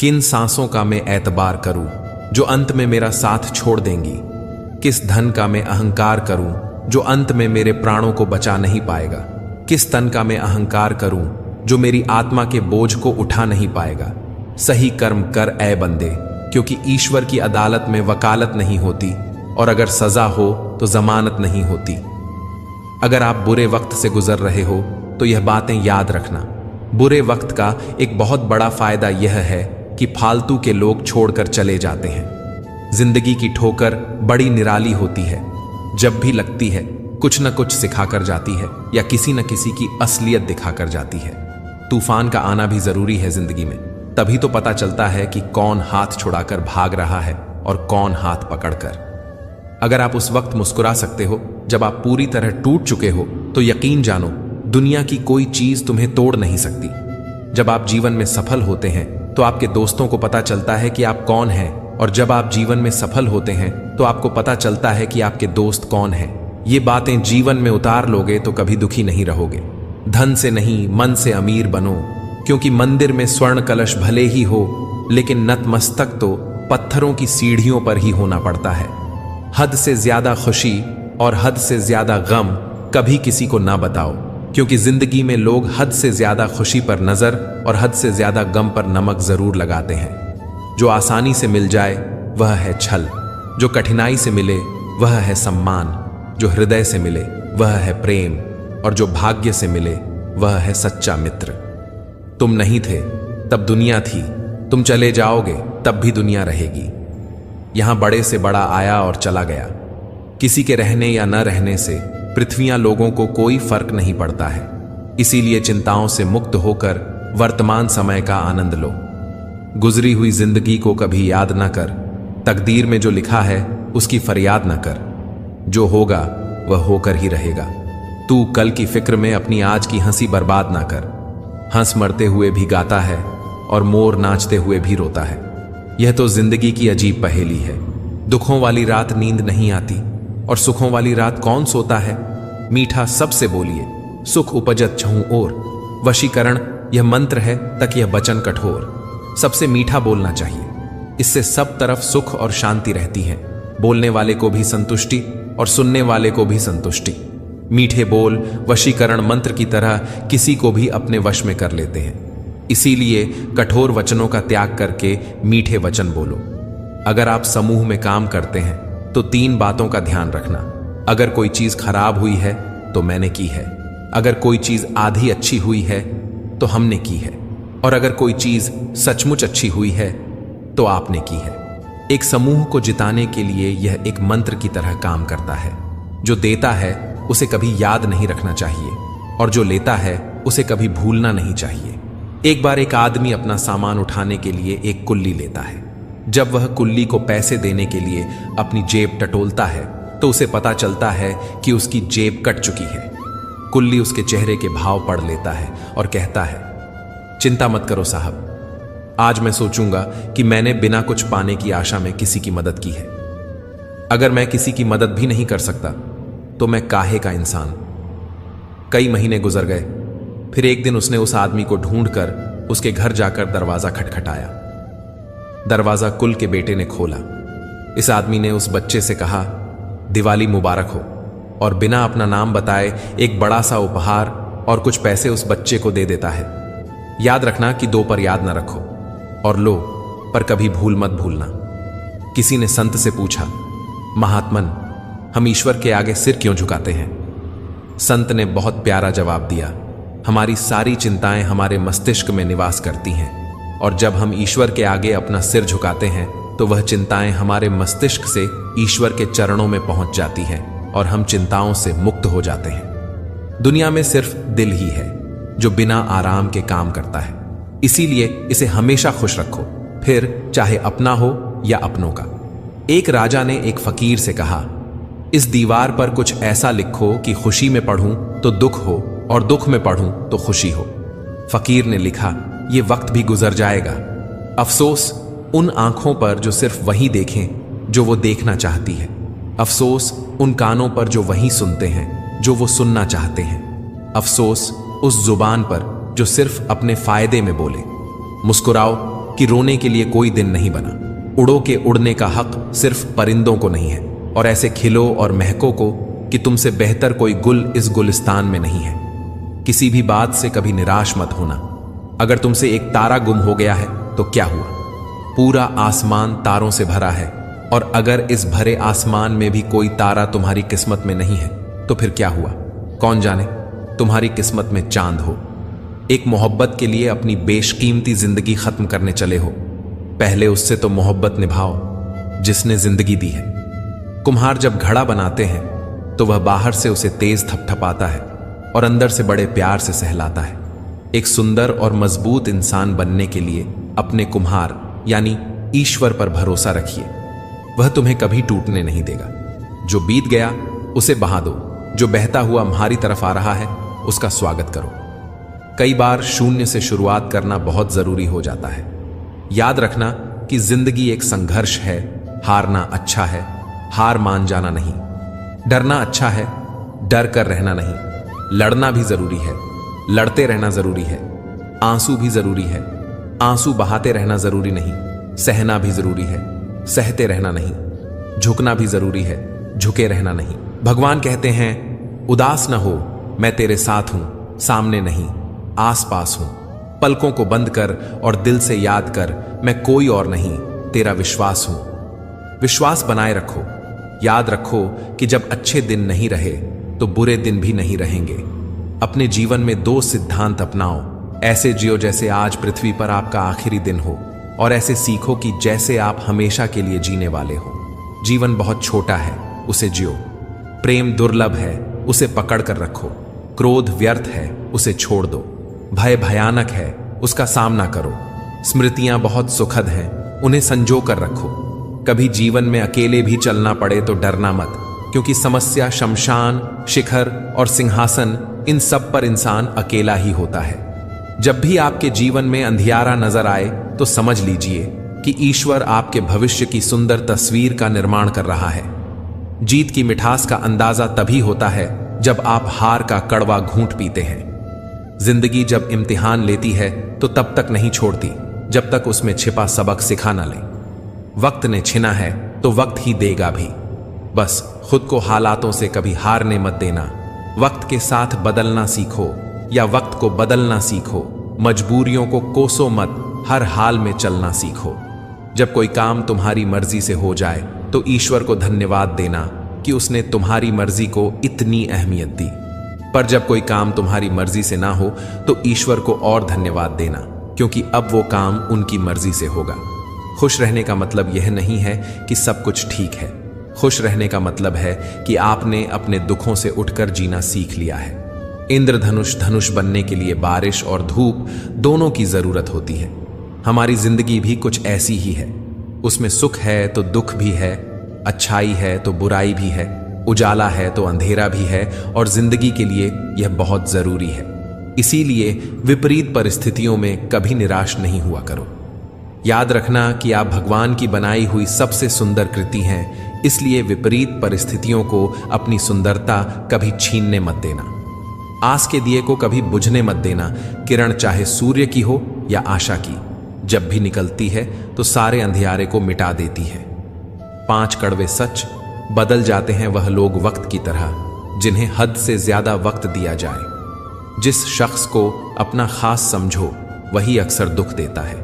किन सांसों का मैं एतबार करूं जो अंत में मेरा साथ छोड़ देंगी? किस धन का मैं अहंकार करूं जो अंत में मेरे प्राणों को बचा नहीं पाएगा? किस तन का मैं अहंकार करूं जो मेरी आत्मा के बोझ को उठा नहीं पाएगा? सही कर्म कर ए बंदे, क्योंकि ईश्वर की अदालत में वकालत नहीं होती, और अगर सजा हो तो जमानत नहीं होती। अगर आप बुरे वक्त से गुजर रहे हो तो यह बातें याद रखना। बुरे वक्त का एक बहुत बड़ा फायदा यह है कि फालतू के लोग छोड़कर चले जाते हैं। जिंदगी की ठोकर बड़ी निराली होती है, जब भी लगती है कुछ न कुछ सिखाकर जाती है या किसी न किसी की असलियत दिखाकर जाती है। तूफान का आना भी जरूरी है जिंदगी में, तभी तो पता चलता है कि कौन हाथ छुड़ाकर भाग रहा है और कौन हाथ पकड़कर। अगर आप उस वक्त मुस्कुरा सकते हो जब आप पूरी तरह टूट चुके हो, तो यकीन जानो दुनिया की कोई चीज तुम्हें तोड़ नहीं सकती। जब आप जीवन में सफल होते हैं तो आपके दोस्तों को पता चलता है कि आप कौन हैं, और जब आप जीवन में सफल होते हैं तो आपको पता चलता है कि आपके दोस्त कौन हैं। ये बातें जीवन में उतार लोगे तो कभी दुखी नहीं रहोगे। धन से नहीं, मन से अमीर बनो, क्योंकि मंदिर में स्वर्ण कलश भले ही हो, लेकिन नतमस्तक तो पत्थरों की सीढ़ियों पर ही होना पड़ता है। हद से ज्यादा खुशी और हद से ज्यादा गम कभी किसी को ना बताओ, क्योंकि जिंदगी में लोग हद से ज्यादा खुशी पर नजर और हद से ज्यादा गम पर नमक जरूर लगाते हैं। जो आसानी से मिल जाए वह है छल, जो कठिनाई से मिले वह है सम्मान, जो हृदय से मिले वह है प्रेम, और जो भाग्य से मिले वह है सच्चा मित्र। तुम नहीं थे तब दुनिया थी, तुम चले जाओगे तब भी दुनिया रहेगी। यहां बड़े से बड़ा आया और चला गया। किसी के रहने या न रहने से पृथ्वियां लोगों को कोई फर्क नहीं पड़ता है। इसीलिए चिंताओं से मुक्त होकर वर्तमान समय का आनंद लो। गुजरी हुई जिंदगी को कभी याद न कर, तकदीर में जो लिखा है उसकी फरियाद न कर। जो होगा वह होकर ही रहेगा। तू कल की फिक्र में अपनी आज की हंसी बर्बाद ना कर। हंस मरते हुए भी गाता है और मोर नाचते हुए भी रोता है। यह तो जिंदगी की अजीब पहेली है। दुखों वाली रात नींद नहीं आती, और सुखों वाली रात कौन सोता है? मीठा सबसे बोलिए, सुख उपजत छहु ओर। वशीकरण यह मंत्र है, तक यह वचन कठोर। सबसे मीठा बोलना चाहिए, इससे सब तरफ सुख और शांति रहती है। बोलने वाले को भी संतुष्टि और सुनने वाले को भी संतुष्टि। मीठे बोल वशीकरण मंत्र की तरह किसी को भी अपने वश में कर लेते हैं। इसीलिए कठोर वचनों का त्याग करके मीठे वचन बोलो। अगर आप समूह में काम करते हैं तो 3 बातों का ध्यान रखना। अगर कोई चीज खराब हुई है तो मैंने की है, अगर कोई चीज आधी अच्छी हुई है तो हमने की है, और अगर कोई चीज सचमुच अच्छी हुई है तो आपने की है। एक समूह को जिताने के लिए यह एक मंत्र की तरह काम करता है। जो देता है उसे कभी याद नहीं रखना चाहिए, और जो लेता है उसे कभी भूलना नहीं चाहिए। एक बार एक आदमी अपना सामान उठाने के लिए एक कुल्ली लेता है। जब वह कुल्ली को पैसे देने के लिए अपनी जेब टटोलता है तो उसे पता चलता है कि उसकी जेब कट चुकी है। कुल्ली उसके चेहरे के भाव पढ़ लेता है और कहता है, चिंता मत करो साहब, आज मैं सोचूंगा कि मैंने बिना कुछ पाने की आशा में किसी की मदद की है। अगर मैं किसी की मदद भी नहीं कर सकता तो मैं काहे का इंसान। कई महीने गुजर गए, फिर एक दिन उसने उस आदमी को ढूंढकर उसके घर जाकर दरवाजा खटखटाया। दरवाजा कुल के बेटे ने खोला। इस आदमी ने उस बच्चे से कहा, दिवाली मुबारक हो, और बिना अपना नाम बताए एक बड़ा सा उपहार और कुछ पैसे उस बच्चे को दे देता है। याद रखना कि 2 पर याद न रखो, और लो पर कभी भूल मत भूलना। किसी ने संत से पूछा, महात्मन, हम ईश्वर के आगे सिर क्यों झुकाते हैं? संत ने बहुत प्यारा जवाब दिया, हमारी सारी चिंताएं हमारे मस्तिष्क में निवास करती हैं, और जब हम ईश्वर के आगे अपना सिर झुकाते हैं तो वह चिंताएं हमारे मस्तिष्क से ईश्वर के चरणों में पहुंच जाती हैं और हम चिंताओं से मुक्त हो जाते हैं। दुनिया में सिर्फ दिल ही है जो बिना आराम के काम करता है, इसीलिए इसे हमेशा खुश रखो, फिर चाहे अपना हो या अपनों का। एक राजा ने एक फकीर से कहा, इस दीवार पर कुछ ऐसा लिखो कि खुशी में पढ़ूं तो दुख हो और दुख में पढ़ूं तो खुशी हो। फकीर ने लिखा, ये वक्त भी गुजर जाएगा। अफसोस उन आंखों पर जो सिर्फ वही देखें जो वो देखना चाहती है। अफसोस उन कानों पर जो वही सुनते हैं जो वो सुनना चाहते हैं। अफसोस उस जुबान पर जो सिर्फ अपने फायदे में बोले। मुस्कुराओ कि रोने के लिए कोई दिन नहीं बना। उड़ो के उड़ने का हक सिर्फ परिंदों को नहीं है, और ऐसे खिलो और महको को कि तुमसे बेहतर कोई गुल इस गुलिस्तान में नहीं है। किसी भी बात से कभी निराश मत होना। अगर तुमसे एक तारा गुम हो गया है तो क्या हुआ? पूरा आसमान तारों से भरा है, और अगर इस भरे आसमान में भी कोई तारा तुम्हारी किस्मत में नहीं है तो फिर क्या हुआ? कौन जाने तुम्हारी किस्मत में चांद हो। एक मोहब्बत के लिए अपनी बेशकीमती जिंदगी खत्म करने चले हो, पहले उससे तो मोहब्बत निभाओ जिसने जिंदगी दी है। कुम्हार जब घड़ा बनाते हैं तो वह बाहर से उसे तेज थपथपाता है और अंदर से बड़े प्यार से सहलाता है। एक सुंदर और मजबूत इंसान बनने के लिए अपने कुम्हार यानी ईश्वर पर भरोसा रखिए, वह तुम्हें कभी टूटने नहीं देगा। जो बीत गया उसे बहा दो, जो बहता हुआ हमारी तरफ आ रहा है उसका स्वागत करो। कई बार शून्य से शुरुआत करना बहुत जरूरी हो जाता है। याद रखना कि जिंदगी एक संघर्ष है। हारना अच्छा है, हार मान जाना नहीं। डरना अच्छा है, डर कर रहना नहीं। लड़ना भी जरूरी है, लड़ते रहना जरूरी है। आंसू भी जरूरी है, आंसू बहाते रहना जरूरी नहीं। सहना भी जरूरी है, सहते रहना नहीं। झुकना भी जरूरी है, झुके रहना नहीं। भगवान कहते हैं, उदास न हो, मैं तेरे साथ हूं, सामने नहीं आस पास हूं। पलकों को बंद कर और दिल से याद कर, मैं कोई और नहीं, तेरा विश्वास हूं। विश्वास बनाए रखो। याद रखो कि जब अच्छे दिन नहीं रहे तो बुरे दिन भी नहीं रहेंगे। अपने जीवन में 2 सिद्धांत अपनाओ। ऐसे जियो जैसे आज पृथ्वी पर आपका आखिरी दिन हो, और ऐसे सीखो कि जैसे आप हमेशा के लिए जीने वाले हो। जीवन बहुत छोटा है, उसे जियो। प्रेम दुर्लभ है, उसे पकड़ कर रखो। क्रोध व्यर्थ है, उसे छोड़ दो। भय भयानक है, उसका सामना करो। स्मृतियां बहुत सुखद हैं, उन्हें संजो कर रखो। कभी जीवन में अकेले भी चलना पड़े तो डरना मत, क्योंकि समस्या, शमशान, शिखर और सिंहासन, इन सब पर इंसान अकेला ही होता है। जब भी आपके जीवन में अंधियारा नजर आए तो समझ लीजिए कि ईश्वर आपके भविष्य की सुंदर तस्वीर का निर्माण कर रहा है। जीत की मिठास का अंदाजा तभी होता है जब आप हार का कड़वा घूंट पीते हैं। जिंदगी जब इम्तिहान लेती है तो तब तक नहीं छोड़ती जब तक उसमें छिपा सबक सिखा न ले। वक्त ने छिना है तो वक्त ही देगा भी। बस खुद को हालातों से कभी हारने मत देना। वक्त के साथ बदलना सीखो या वक्त को बदलना सीखो। मजबूरियों को कोसो मत, हर हाल में चलना सीखो। जब कोई काम तुम्हारी मर्जी से हो जाए तो ईश्वर को धन्यवाद देना कि उसने तुम्हारी मर्जी को इतनी अहमियत दी। पर जब कोई काम तुम्हारी मर्जी से ना हो तो ईश्वर को और धन्यवाद देना, क्योंकि अब वो काम उनकी मर्जी से होगा। खुश रहने का मतलब यह नहीं है कि सब कुछ ठीक है। खुश रहने का मतलब है कि आपने अपने दुखों से उठकर जीना सीख लिया है। इंद्रधनुष धनुष बनने के लिए बारिश और धूप दोनों की जरूरत होती है। हमारी जिंदगी भी कुछ ऐसी ही है। उसमें सुख है तो दुख भी है, अच्छाई है तो बुराई भी है, उजाला है तो अंधेरा भी है, और जिंदगी के लिए यह बहुत जरूरी है। इसीलिए विपरीत परिस्थितियों में कभी निराश नहीं हुआ करो। याद रखना कि आप भगवान की बनाई हुई सबसे सुंदर कृति हैं, इसलिए विपरीत परिस्थितियों को अपनी सुंदरता कभी छीनने मत देना। आस के दिए को कभी बुझने मत देना। किरण चाहे सूर्य की हो या आशा की, जब भी निकलती है तो सारे अंधियारे को मिटा देती है। 5 कड़वे सच, बदल जाते हैं वह लोग वक्त की तरह जिन्हें हद से ज्यादा वक्त दिया जाए। जिस शख्स को अपना खास समझो वही अक्सर दुख देता है।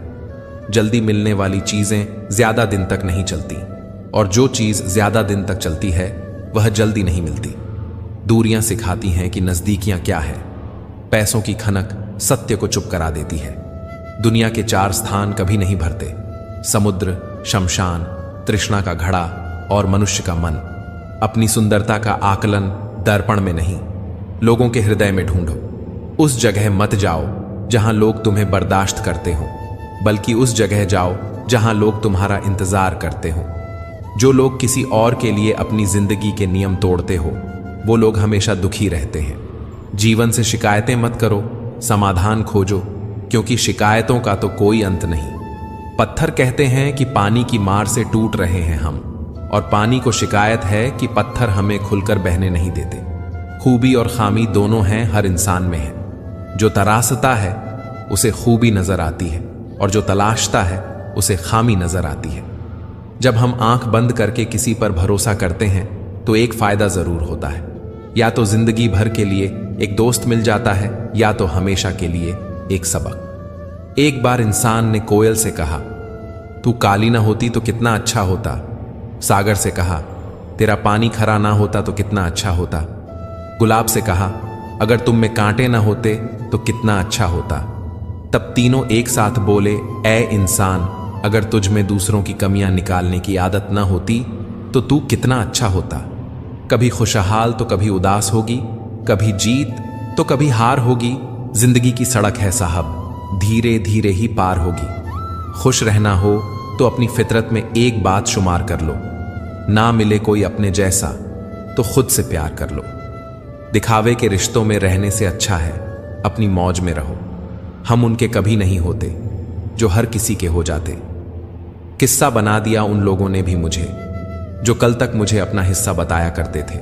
जल्दी मिलने वाली चीजें ज्यादा दिन तक नहीं चलती, और जो चीज ज्यादा दिन तक चलती है वह जल्दी नहीं मिलती। दूरियां सिखाती हैं कि नजदीकियां क्या है। पैसों की खनक सत्य को चुप करा देती है। दुनिया के 4 स्थान कभी नहीं भरते: समुद्र, शमशान, तृष्णा का घड़ा और मनुष्य का मन। अपनी सुंदरता का आकलन दर्पण में नहीं, लोगों के हृदय में ढूंढो। उस जगह मत जाओ जहां लोग तुम्हें बर्दाश्त करते हो, बल्कि उस जगह जाओ जहां लोग तुम्हारा इंतजार करते हो। जो लोग किसी और के लिए अपनी जिंदगी के नियम तोड़ते हो वो लोग हमेशा दुखी रहते हैं। जीवन से शिकायतें मत करो, समाधान खोजो, क्योंकि शिकायतों का तो कोई अंत नहीं। पत्थर कहते हैं कि पानी की मार से टूट रहे हैं हम, और पानी को शिकायत है कि पत्थर हमें खुलकर बहने नहीं देते। खूबी और खामी दोनों हैं, हर इंसान में है। जो तरासता है उसे खूबी नजर आती है, और जो तलाशता है उसे खामी नजर आती है। जब हम आंख बंद करके किसी पर भरोसा करते हैं तो एक फायदा जरूर होता है, या तो जिंदगी भर के लिए एक दोस्त मिल जाता है या तो हमेशा के लिए एक सबक। एक बार इंसान ने कोयल से कहा, तू काली ना होती तो कितना अच्छा होता। सागर से कहा, तेरा पानी खरा ना होता तो कितना अच्छा होता। गुलाब से कहा, अगर तुम में कांटे ना होते तो कितना अच्छा होता। तब तीनों एक साथ बोले, ऐ इंसान, अगर तुझ में दूसरों की कमियां निकालने की आदत ना होती तो तू कितना अच्छा होता। कभी खुशहाल तो कभी उदास होगी, कभी जीत तो कभी हार होगी। जिंदगी की सड़क है साहब, धीरे धीरे ही पार होगी। खुश रहना हो तो अपनी फितरत में एक बात शुमार कर लो, ना मिले कोई अपने जैसा तो खुद से प्यार कर लो। दिखावे के रिश्तों में रहने से अच्छा है अपनी मौज में रहो। हम उनके कभी नहीं होते जो हर किसी के हो जाते। किस्सा बना दिया उन लोगों ने भी मुझे जो कल तक मुझे अपना हिस्सा बताया करते थे।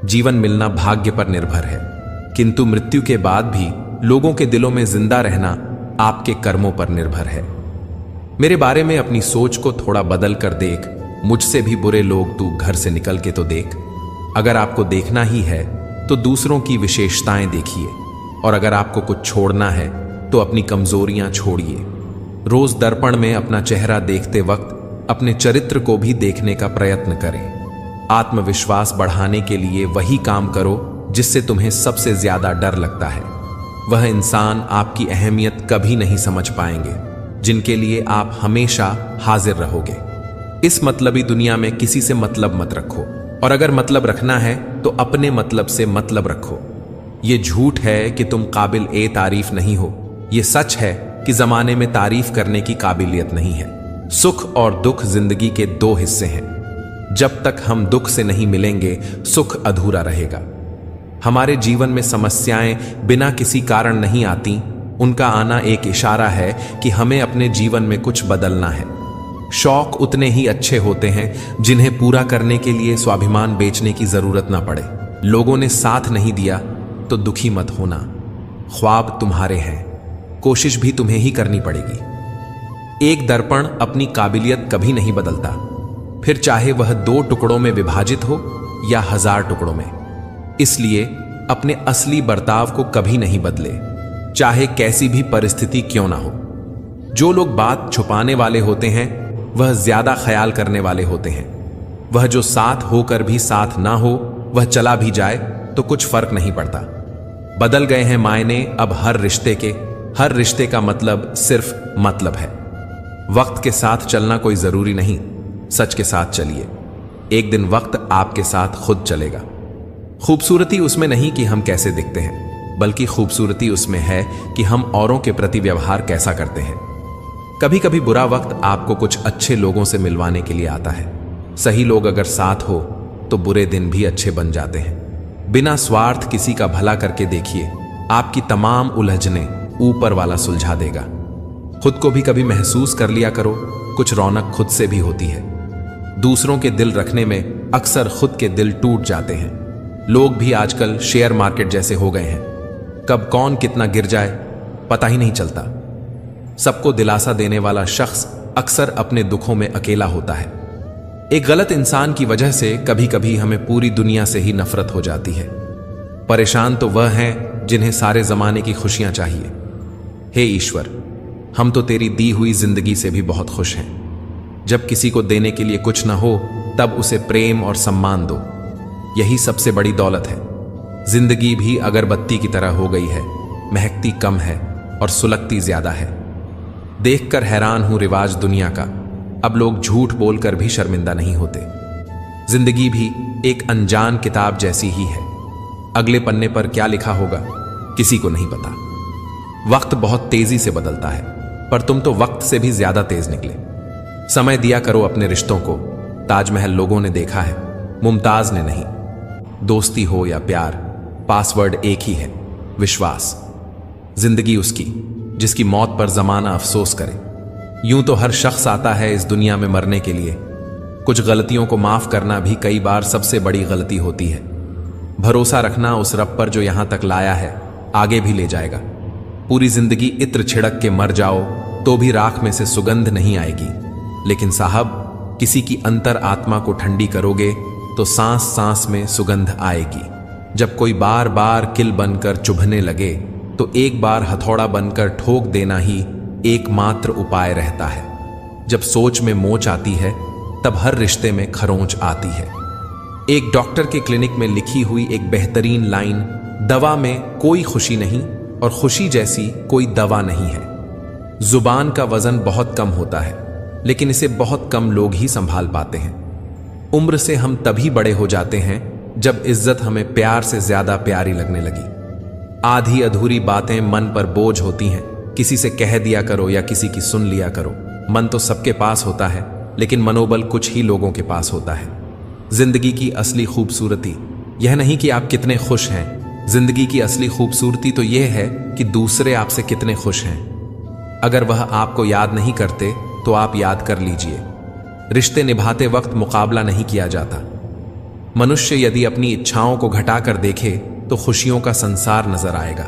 जीवन मिलना भाग्य पर निर्भर है, किंतु मृत्यु के बाद भी लोगों के दिलों में जिंदा रहना आपके कर्मों पर निर्भर है। मेरे बारे में अपनी सोच को थोड़ा बदल कर देख, मुझसे भी बुरे लोग तू घर से निकल के तो देख। अगर आपको देखना ही है तो दूसरों की विशेषताएं देखिए, और अगर आपको कुछ छोड़ना है तो अपनी कमजोरियां छोड़िए। रोज दर्पण में अपना चेहरा देखते वक्त अपने चरित्र को भी देखने का प्रयत्न करें। आत्मविश्वास बढ़ाने के लिए वही काम करो जिससे तुम्हें सबसे ज्यादा डर लगता है। वह इंसान आपकी अहमियत कभी नहीं समझ पाएंगे जिनके लिए आप हमेशा हाजिर रहोगे। इस मतलबी दुनिया में किसी से मतलब मत रखो, और अगर मतलब रखना है तो अपने मतलब से मतलब रखो। ये झूठ है कि तुम काबिल ए तारीफ नहीं हो, ये सच है कि जमाने में तारीफ करने की काबिलियत नहीं है। सुख और दुख जिंदगी के दो हिस्से हैं। जब तक हम दुख से नहीं मिलेंगे सुख अधूरा रहेगा। हमारे जीवन में समस्याएं बिना किसी कारण नहीं आती, उनका आना एक इशारा है कि हमें अपने जीवन में कुछ बदलना है। शौक उतने ही अच्छे होते हैं जिन्हें पूरा करने के लिए स्वाभिमान बेचने की जरूरत ना पड़े। लोगों ने साथ नहीं दिया तो दुखी मत होना, ख्वाब तुम्हारे हैं, कोशिश भी तुम्हें ही करनी पड़ेगी। एक दर्पण अपनी काबिलियत कभी नहीं बदलता, फिर चाहे वह 2 टुकड़ों में विभाजित हो या 1000 टुकड़ों में। इसलिए अपने असली बर्ताव को कभी नहीं बदले, चाहे कैसी भी परिस्थिति क्यों ना हो। जो लोग बात छुपाने वाले होते हैं वह ज्यादा ख्याल करने वाले होते हैं। वह जो साथ होकर भी साथ ना हो, वह चला भी जाए तो कुछ फर्क नहीं पड़ता। बदल गए हैं मायने अब हर रिश्ते के, हर रिश्ते का मतलब सिर्फ मतलब है। वक्त के साथ चलना कोई जरूरी नहीं, सच के साथ चलिए, एक दिन वक्त आपके साथ खुद चलेगा। खूबसूरती उसमें नहीं कि हम कैसे दिखते हैं, बल्कि खूबसूरती उसमें है कि हम औरों के प्रति व्यवहार कैसा करते हैं। कभी कभी बुरा वक्त आपको कुछ अच्छे लोगों से मिलवाने के लिए आता है। सही लोग अगर साथ हो तो बुरे दिन भी अच्छे बन जाते हैं। बिना स्वार्थ किसी का भला करके देखिए, आपकी तमाम उलझने ऊपर वाला सुलझा देगा। खुद को भी कभी महसूस कर लिया करो, कुछ रौनक खुद से भी होती है। दूसरों के दिल रखने में अक्सर खुद के दिल टूट जाते हैं। लोग भी आजकल शेयर मार्केट जैसे हो गए हैं, कब कौन कितना गिर जाए पता ही नहीं चलता। सबको दिलासा देने वाला शख्स अक्सर अपने दुखों में अकेला होता है। एक गलत इंसान की वजह से कभी कभी हमें पूरी दुनिया से ही नफरत हो जाती है। परेशान तो वह हैं जिन्हें सारे जमाने की खुशियां चाहिए। हे ईश्वर, हम तो तेरी दी हुई जिंदगी से भी बहुत खुश हैं। जब किसी को देने के लिए कुछ ना हो तब उसे प्रेम और सम्मान दो, यही सबसे बड़ी दौलत है। जिंदगी भी अगरबत्ती की तरह हो गई है, महकती कम है और सुलगती ज्यादा है। देखकर हैरान हूं रिवाज दुनिया का, अब लोग झूठ बोलकर भी शर्मिंदा नहीं होते। जिंदगी भी एक अनजान किताब जैसी ही है, अगले पन्ने पर क्या लिखा होगा किसी को नहीं पता। वक्त बहुत तेजी से बदलता है, पर तुम तो वक्त से भी ज्यादा तेज निकले। समय दिया करो अपने रिश्तों को। ताजमहल लोगों ने देखा है, मुमताज ने नहीं। दोस्ती हो या प्यार, पासवर्ड एक ही है, विश्वास। जिंदगी उसकी जिसकी मौत पर जमाना अफसोस करे। यूं तो हर शख्स आता है इस दुनिया में मरने के लिए। कुछ गलतियों को माफ करना भी कई बार सबसे बड़ी गलती होती है। भरोसा रखना उस रब पर जो यहां तक लाया है आगे भी ले जाएगा। पूरी जिंदगी इत्र छिड़क के मर जाओ तो भी राख में से सुगंध नहीं आएगी। लेकिन साहब, किसी की अंतर आत्मा को ठंडी करोगे तो सांस सांस में सुगंध आएगी। जब कोई बार बार किल बनकर चुभने लगे तो एक बार हथौड़ा बनकर ठोक देना ही एकमात्र उपाय रहता है। जब सोच में मोच आती है तब हर रिश्ते में खरोंच आती है। एक डॉक्टर के क्लिनिक में लिखी हुई एक बेहतरीन लाइन, दवा में कोई खुशी नहीं और खुशी जैसी कोई दवा नहीं है। जुबान का वजन बहुत कम होता है, लेकिन इसे बहुत कम लोग ही संभाल पाते हैं। उम्र से हम तभी बड़े हो जाते हैं जब इज्जत हमें प्यार से ज्यादा प्यारी लगने लगी। आधी अधूरी बातें मन पर बोझ होती हैं। किसी से कह दिया करो या किसी की सुन लिया करो। मन तो सबके पास होता है, लेकिन मनोबल कुछ ही लोगों के पास होता है। जिंदगी की असली खूबसूरती यह नहीं कि आप कितने खुश हैं। जिंदगी की असली खूबसूरती तो यह है कि दूसरे आपसे कितने खुश हैं। अगर वह आपको याद नहीं करते तो आप याद कर लीजिए। रिश्ते निभाते वक्त मुकाबला नहीं किया जाता। मनुष्य यदि अपनी इच्छाओं को घटाकर देखे तो खुशियों का संसार नजर आएगा।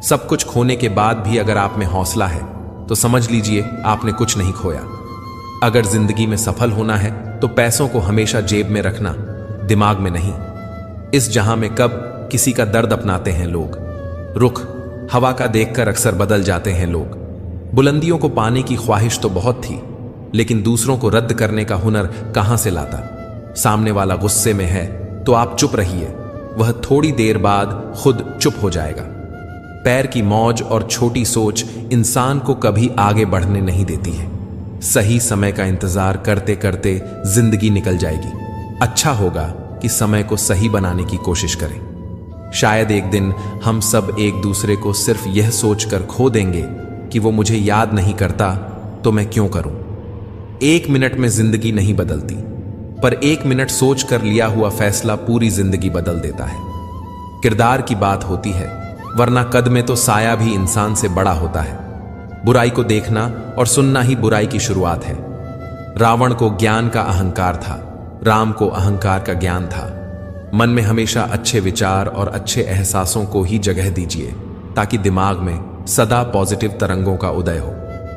सब कुछ खोने के बाद भी अगर आप में हौसला है तो समझ लीजिए आपने कुछ नहीं खोया। अगर जिंदगी में सफल होना है तो पैसों को हमेशा जेब में रखना, दिमाग में नहीं। इस जहां में कब किसी का दर्द अपनाते हैं लोग। रुख हवा का देखकर अक्सर बदल जाते हैं लोग। बुलंदियों को पाने की ख्वाहिश तो बहुत थी, लेकिन दूसरों को रद्द करने का हुनर कहां से लाता। सामने वाला गुस्से में है तो आप चुप रहिए, वह थोड़ी देर बाद खुद चुप हो जाएगा। पैर की मौज और छोटी सोच इंसान को कभी आगे बढ़ने नहीं देती है। सही समय का इंतजार करते करते जिंदगी निकल जाएगी। अच्छा होगा कि समय को सही बनाने की कोशिश करें। शायद एक दिन हम सब एक दूसरे को सिर्फ यह सोचकर खो देंगे कि वो मुझे याद नहीं करता तो मैं क्यों करूं। 1 मिनट में जिंदगी नहीं बदलती, पर 1 मिनट सोच कर लिया हुआ फैसला पूरी जिंदगी बदल देता है। किरदार की बात होती है, वरना कद में तो साया भी इंसान से बड़ा होता है। बुराई को देखना और सुनना ही बुराई की शुरुआत है। रावण को ज्ञान का अहंकार था, राम को अहंकार का ज्ञान था। मन में हमेशा अच्छे विचार और अच्छे एहसासों को ही जगह दीजिए, ताकि दिमाग में सदा पॉजिटिव तरंगों का उदय हो।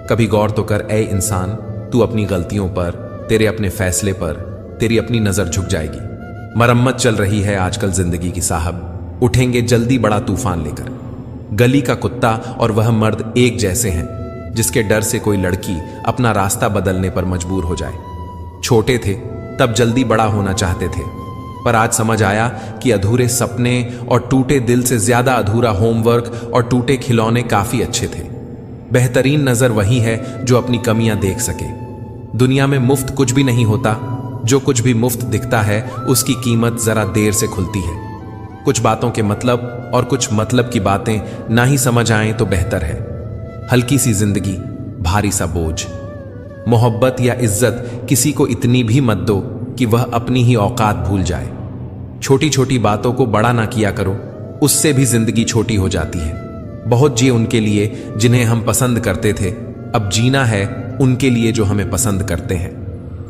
कभी गौर तो कर, ऐ इंसान, तू अपनी गलतियों पर, तेरे अपने फैसले पर तेरी अपनी नजर झुक जाएगी। मरम्मत चल रही है आजकल जिंदगी की साहब, उठेंगे जल्दी बड़ा तूफान लेकर। गली का कुत्ता और वह मर्द एक जैसे हैं, जिसके डर से कोई लड़की अपना रास्ता बदलने पर मजबूर हो जाए। छोटे थे तब जल्दी बड़ा होना चाहते थे, पर आज समझ आया कि अधूरे सपने और टूटे दिल से ज्यादा अधूरा होमवर्क और टूटे खिलौने काफी अच्छे थे। बेहतरीन नजर वही है जो अपनी कमियां देख सके। दुनिया में मुफ्त कुछ भी नहीं होता। जो कुछ भी मुफ्त दिखता है उसकी कीमत जरा देर से खुलती है। कुछ बातों के मतलब और कुछ मतलब की बातें ना ही समझ आएं तो बेहतर है। हल्की सी जिंदगी, भारी सा बोझ। मोहब्बत या इज्जत किसी को इतनी भी मत दो कि वह अपनी ही औकात भूल जाए। छोटी छोटी बातों को बड़ा ना किया करो, उससे भी जिंदगी छोटी हो जाती है। बहुत जिए उनके लिए जिन्हें हम पसंद करते थे, अब जीना है उनके लिए जो हमें पसंद करते हैं।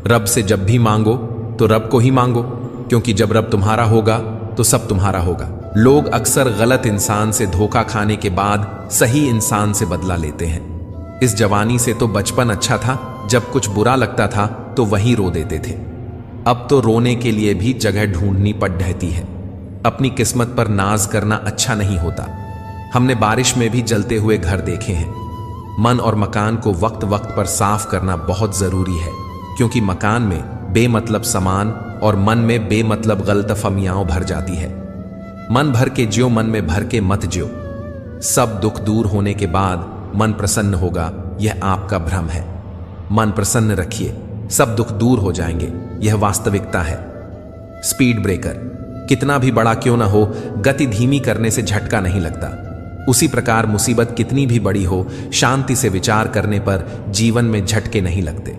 रब से जब भी मांगो तो रब को ही मांगो, क्योंकि जब रब तुम्हारा होगा तो सब तुम्हारा होगा। लोग अक्सर गलत इंसान से धोखा खाने के बाद सही इंसान से बदला लेते हैं। इस जवानी से तो बचपन अच्छा था, जब कुछ बुरा लगता था तो वहीं रो देते थे। अब तो रोने के लिए भी जगह ढूंढनी पड़ रहती है। अपनी किस्मत पर नाज करना अच्छा नहीं होता। हमने बारिश में भी जलते हुए घर देखे हैं। मन और मकान को वक्त वक्त पर साफ करना बहुत जरूरी है, क्योंकि मकान में बेमतलब सामान और मन में बेमतलब गलतफहमियां भर जाती है। मन भर के जियो, मन में भर के मत जियो। सब दुख दूर होने के बाद मन प्रसन्न होगा, यह आपका भ्रम है। मन प्रसन्न रखिए, सब दुख दूर हो जाएंगे, यह वास्तविकता है। स्पीड ब्रेकर कितना भी बड़ा क्यों ना हो, गति धीमी करने से झटका नहीं लगता। उसी प्रकार मुसीबत कितनी भी बड़ी हो, शांति से विचार करने पर जीवन में झटके नहीं लगते।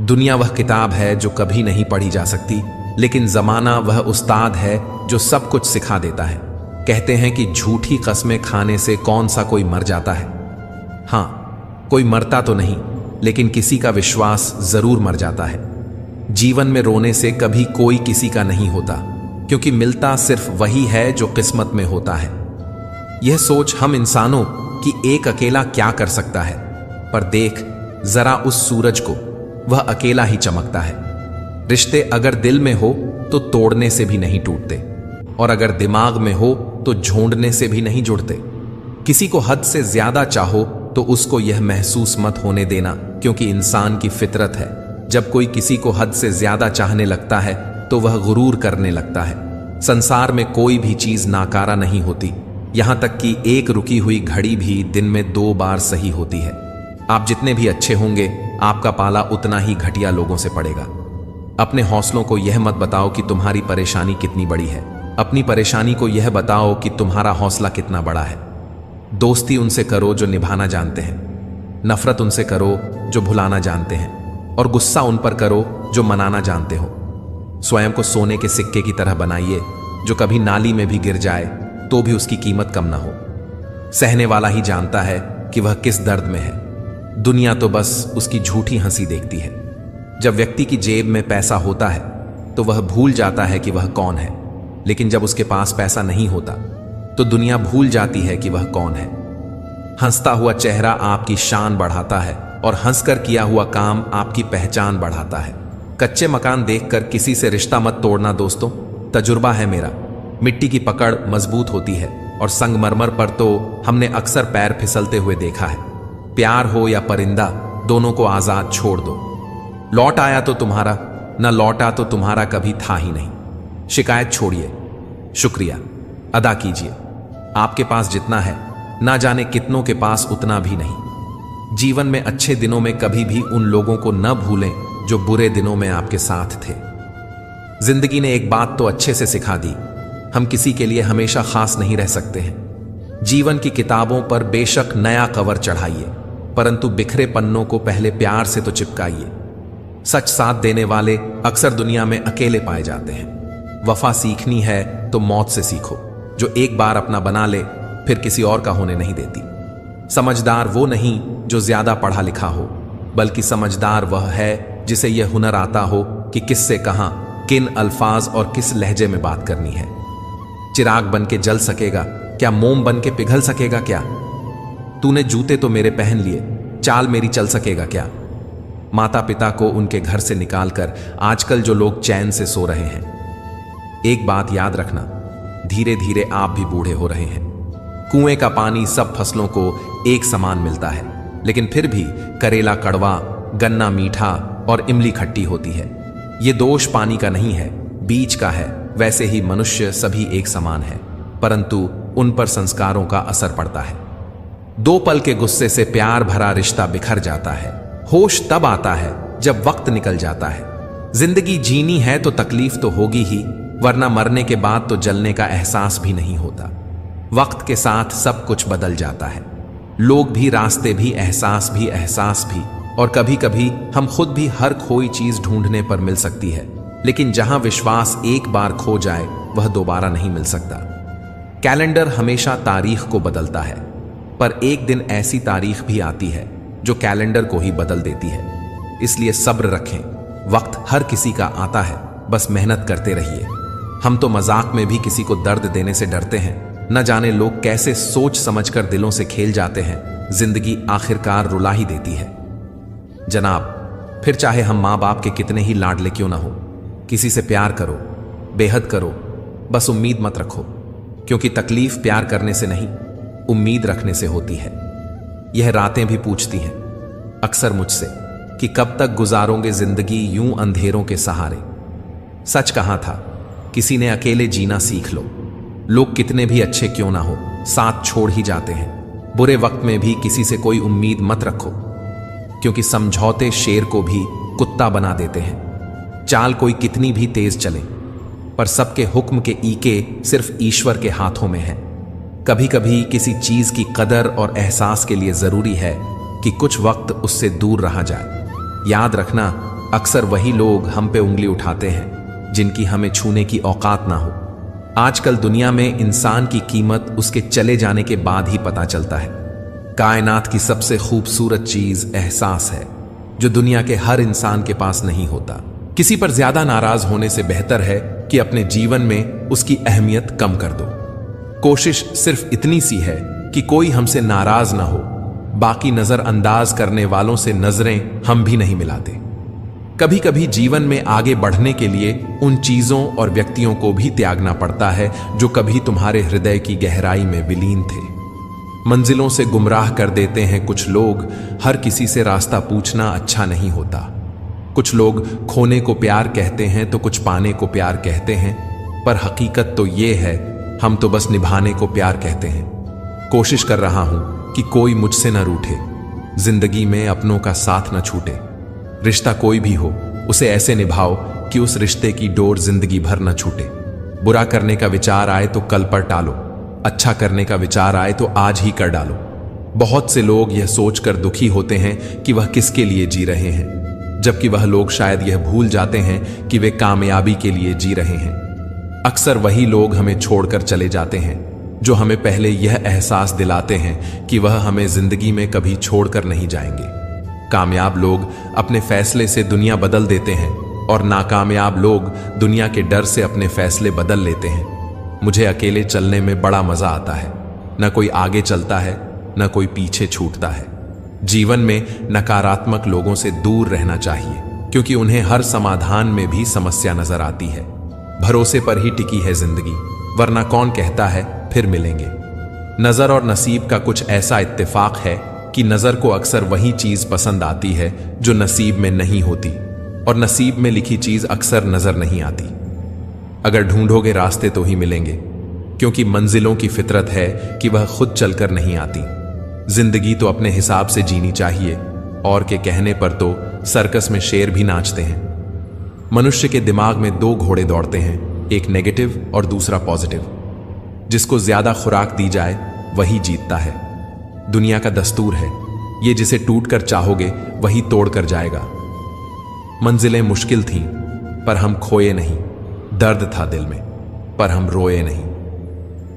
दुनिया वह किताब है जो कभी नहीं पढ़ी जा सकती, लेकिन जमाना वह उस्ताद है जो सब कुछ सिखा देता है। कहते हैं कि झूठी कस्में खाने से कौन सा कोई मर जाता है। हाँ, कोई मरता तो नहीं, लेकिन किसी का विश्वास जरूर मर जाता है। जीवन में रोने से कभी कोई किसी का नहीं होता, क्योंकि मिलता सिर्फ वही है जो किस्मत में होता है। यह सोच हम इंसानों कि एक अकेला क्या कर सकता है, पर देख जरा उस सूरज को, वह अकेला ही चमकता है। रिश्ते अगर दिल में हो तो तोड़ने से भी नहीं टूटते, और अगर दिमाग में हो तो झोंडने से भी नहीं जुड़ते। किसी को हद से ज्यादा चाहो तो उसको यह महसूस मत होने देना, क्योंकि इंसान की फितरत है, जब कोई किसी को हद से ज्यादा चाहने लगता है तो वह गुरूर करने लगता है। संसार में कोई भी चीज नाकारा नहीं होती, यहां तक कि एक रुकी हुई घड़ी भी दिन में 2 बार सही होती है। आप जितने भी अच्छे होंगे, आपका पाला उतना ही घटिया लोगों से पड़ेगा। अपने हौसलों को यह मत बताओ कि तुम्हारी परेशानी कितनी बड़ी है, अपनी परेशानी को यह बताओ कि तुम्हारा हौसला कितना बड़ा है। दोस्ती उनसे करो जो निभाना जानते हैं, नफरत उनसे करो जो भुलाना जानते हैं, और गुस्सा उन पर करो जो मनाना जानते हो। स्वयं को सोने के सिक्के की तरह बनाइए, जो कभी नाली में भी गिर जाए तो भी उसकी कीमत कम ना हो। सहने वाला ही जानता है कि वह किस दर्द में है, दुनिया तो बस उसकी झूठी हंसी देखती है। जब व्यक्ति की जेब में पैसा होता है तो वह भूल जाता है कि वह कौन है, लेकिन जब उसके पास पैसा नहीं होता तो दुनिया भूल जाती है कि वह कौन है। हंसता हुआ चेहरा आपकी शान बढ़ाता है, और हंसकर किया हुआ काम आपकी पहचान बढ़ाता है। कच्चे मकान देखकर किसी से रिश्ता मत तोड़ना दोस्तों, तजुर्बा है मेरा। मिट्टी की पकड़ मजबूत होती है, और संगमरमर पर तो हमने अक्सर पैर फिसलते हुए देखा है। प्यार हो या परिंदा, दोनों को आजाद छोड़ दो। लौट आया तो तुम्हारा, न लौटा तो तुम्हारा कभी था ही नहीं। शिकायत छोड़िए, शुक्रिया अदा कीजिए। आपके पास जितना है, ना जाने कितनों के पास उतना भी नहीं। जीवन में अच्छे दिनों में कभी भी उन लोगों को न भूलें जो बुरे दिनों में आपके साथ थे। जिंदगी ने एक बात तो अच्छे से सिखा दी, हम किसी के लिए हमेशा खास नहीं रह सकते हैं। जीवन की किताबों पर बेशक नया कवर चढ़ाइए, परंतु बिखरे पन्नों को पहले प्यार से तो चिपकाइए। सच साथ देने वाले अक्सर दुनिया में अकेले पाए जाते हैं। वफा सीखनी है तो मौत से सीखो, जो एक बार अपना बना ले फिर किसी और का होने नहीं देती। समझदार वो नहीं जो ज्यादा पढ़ा लिखा हो, बल्कि समझदार वह है जिसे यह हुनर आता हो कि किससे कहां, किन अल्फाज और किस लहजे में बात करनी है। चिराग बन के जल सकेगा क्या, मोम बन के पिघल सकेगा क्या? तूने जूते तो मेरे पहन लिए, चाल मेरी चल सकेगा क्या? माता पिता को उनके घर से निकालकर आजकल जो लोग चैन से सो रहे हैं। एक बात याद रखना, धीरे धीरे आप भी बूढ़े हो रहे हैं। कुएं का पानी सब फसलों को एक समान मिलता है, लेकिन फिर भी करेला कड़वा, गन्ना मीठा और इमली खट्टी होती है। ये दोष पानी का नहीं है, बीज का है। वैसे ही मनुष्य सभी एक समान है, परंतु उन पर संस्कारों का असर पड़ता है। 2 पल के गुस्से से प्यार भरा रिश्ता बिखर जाता है। होश तब आता है जब वक्त निकल जाता है। जिंदगी जीनी है तो तकलीफ तो होगी ही, वरना मरने के बाद तो जलने का एहसास भी नहीं होता। वक्त के साथ सब कुछ बदल जाता है, लोग भी, रास्ते भी, एहसास भी, और कभी कभी हम खुद भी हर खोई चीज ढूंढने पर मिल सकती है, लेकिन जहां विश्वास एक बार खो जाए वह दोबारा नहीं मिल सकता। कैलेंडर हमेशा तारीख को बदलता है, पर एक दिन ऐसी तारीख भी आती है जो कैलेंडर को ही बदल देती है। इसलिए सब्र रखें, वक्त हर किसी का आता है, बस मेहनत करते रहिए। हम तो मजाक में भी किसी को दर्द देने से डरते हैं, न जाने लोग कैसे सोच समझकर दिलों से खेल जाते हैं। जिंदगी आखिरकार रुला ही देती है जनाब। फिर चाहे हम माँ बाप के कितने ही लाडले क्यों ना हो, किसी से प्यार करो, बेहद करो, बस उम्मीद मत रखो, क्योंकि तकलीफ प्यार करने से नहीं, उम्मीद रखने से होती है। यह रातें भी पूछती हैं अक्सर मुझसे कि कब तक गुजारोगे जिंदगी यूं अंधेरों के सहारे। सच कहा था, किसी ने अकेले जीना सीख लो। लोग कितने भी अच्छे क्यों ना हो, साथ छोड़ ही जाते हैं। बुरे वक्त में भी किसी से कोई उम्मीद मत रखो, क्योंकि समझौते शेर को भी कुत्ता बना देते हैं। चाल कोई कितनी भी तेज चले, पर सबके हुक्म के ईके सिर्फ ईश्वर के हाथों में है। कभी कभी किसी चीज की कदर और एहसास के लिए जरूरी है कि कुछ वक्त उससे दूर रहा जाए। याद रखना, अक्सर वही लोग हम पे उंगली उठाते हैं जिनकी हमें छूने की औकात ना हो। आजकल दुनिया में इंसान की कीमत उसके चले जाने के बाद ही पता चलता है। कायनात की सबसे खूबसूरत चीज एहसास है, जो दुनिया के हर इंसान के पास नहीं होता। किसी पर ज्यादा नाराज होने से बेहतर है कि अपने जीवन में उसकी अहमियत कम कर दो। कोशिश सिर्फ इतनी सी है कि कोई हमसे नाराज ना हो, बाकी नजरअंदाज करने वालों से नजरें हम भी नहीं मिलाते। कभी कभी जीवन में आगे बढ़ने के लिए उन चीजों और व्यक्तियों को भी त्यागना पड़ता है जो कभी तुम्हारे हृदय की गहराई में विलीन थे। मंजिलों से गुमराह कर देते हैं कुछ लोग। हर किसी से रास्ता पूछना अच्छा नहीं होता। कुछ लोग खोने को प्यार कहते हैं तो कुछ पाने को प्यार कहते हैं, पर हकीकत तो ये है हम तो बस निभाने को प्यार कहते हैं। कोशिश कर रहा हूं कि कोई मुझसे न रूठे, जिंदगी में अपनों का साथ न छूटे। रिश्ता कोई भी हो उसे ऐसे निभाओ कि उस रिश्ते की डोर जिंदगी भर न छूटे। बुरा करने का विचार आए तो कल पर टालो, अच्छा करने का विचार आए तो आज ही कर डालो। बहुत से लोग यह सोचकर दुखी होते हैं कि वह किसके लिए जी रहे हैं, जबकि वह लोग शायद यह भूल जाते हैं कि वे कामयाबी के लिए जी रहे हैं। अक्सर वही लोग हमें छोड़कर चले जाते हैं जो हमें पहले यह एहसास दिलाते हैं कि वह हमें जिंदगी में कभी छोड़कर नहीं जाएंगे। कामयाब लोग अपने फैसले से दुनिया बदल देते हैं और नाकामयाब लोग दुनिया के डर से अपने फैसले बदल लेते हैं। मुझे अकेले चलने में बड़ा मजा आता है। न कोई आगे चलता है, न कोई पीछे छूटता है। जीवन में नकारात्मक लोगों से दूर रहना चाहिए, क्योंकि उन्हें हर समाधान में भी समस्या नजर आती है। भरोसे पर ही टिकी है जिंदगी, वरना कौन कहता है फिर मिलेंगे। नजर और नसीब का कुछ ऐसा इत्तेफाक है कि नजर को अक्सर वही चीज पसंद आती है जो नसीब में नहीं होती, और नसीब में लिखी चीज अक्सर नजर नहीं आती। अगर ढूंढोगे रास्ते तो ही मिलेंगे, क्योंकि मंजिलों की फितरत है कि वह खुद चलकर नहीं आती। जिंदगी तो अपने हिसाब से जीनी चाहिए, और के कहने पर तो सर्कस में शेर भी नाचते हैं। मनुष्य के दिमाग में दो घोड़े दौड़ते हैं, एक नेगेटिव और दूसरा पॉजिटिव। जिसको ज्यादा खुराक दी जाए वही जीतता है। दुनिया का दस्तूर है, ये जिसे टूट कर चाहोगे वही तोड़ कर जाएगा। मंजिलें मुश्किल थीं पर हम खोए नहीं, दर्द था दिल में पर हम रोए नहीं।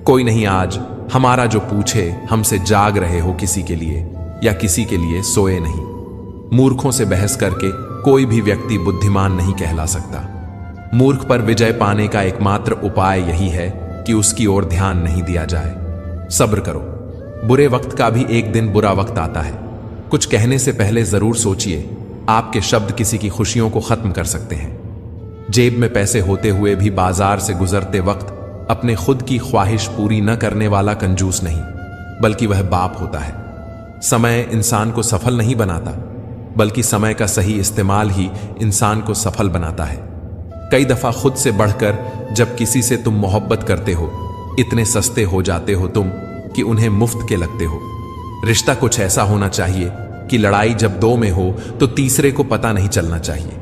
कोई नहीं आज हमारा जो पूछे हमसे जाग रहे हो किसी के लिए, या किसी के लिए सोए नहीं। मूर्खों से बहस करके कोई भी व्यक्ति बुद्धिमान नहीं कहला सकता। मूर्ख पर विजय पाने का एकमात्र उपाय यही है कि उसकी ओर ध्यान नहीं दिया जाए। सब्र करो, बुरे वक्त का भी एक दिन बुरा वक्त आता है। कुछ कहने से पहले जरूर सोचिए, आपके शब्द किसी की खुशियों को खत्म कर सकते हैं। जेब में पैसे होते हुए भी बाजार से गुजरते वक्त अपने खुद की ख्वाहिश पूरी न करने वाला कंजूस नहीं, बल्कि वह बाप होता है। समय इंसान को सफल नहीं बनाता, बल्कि समय का सही इस्तेमाल ही इंसान को सफल बनाता है। कई दफा खुद से बढ़कर जब किसी से तुम मोहब्बत करते हो, इतने सस्ते हो जाते हो तुम कि उन्हें मुफ्त के लगते हो। रिश्ता कुछ ऐसा होना चाहिए कि लड़ाई जब दो में हो तो तीसरे को पता नहीं चलना चाहिए।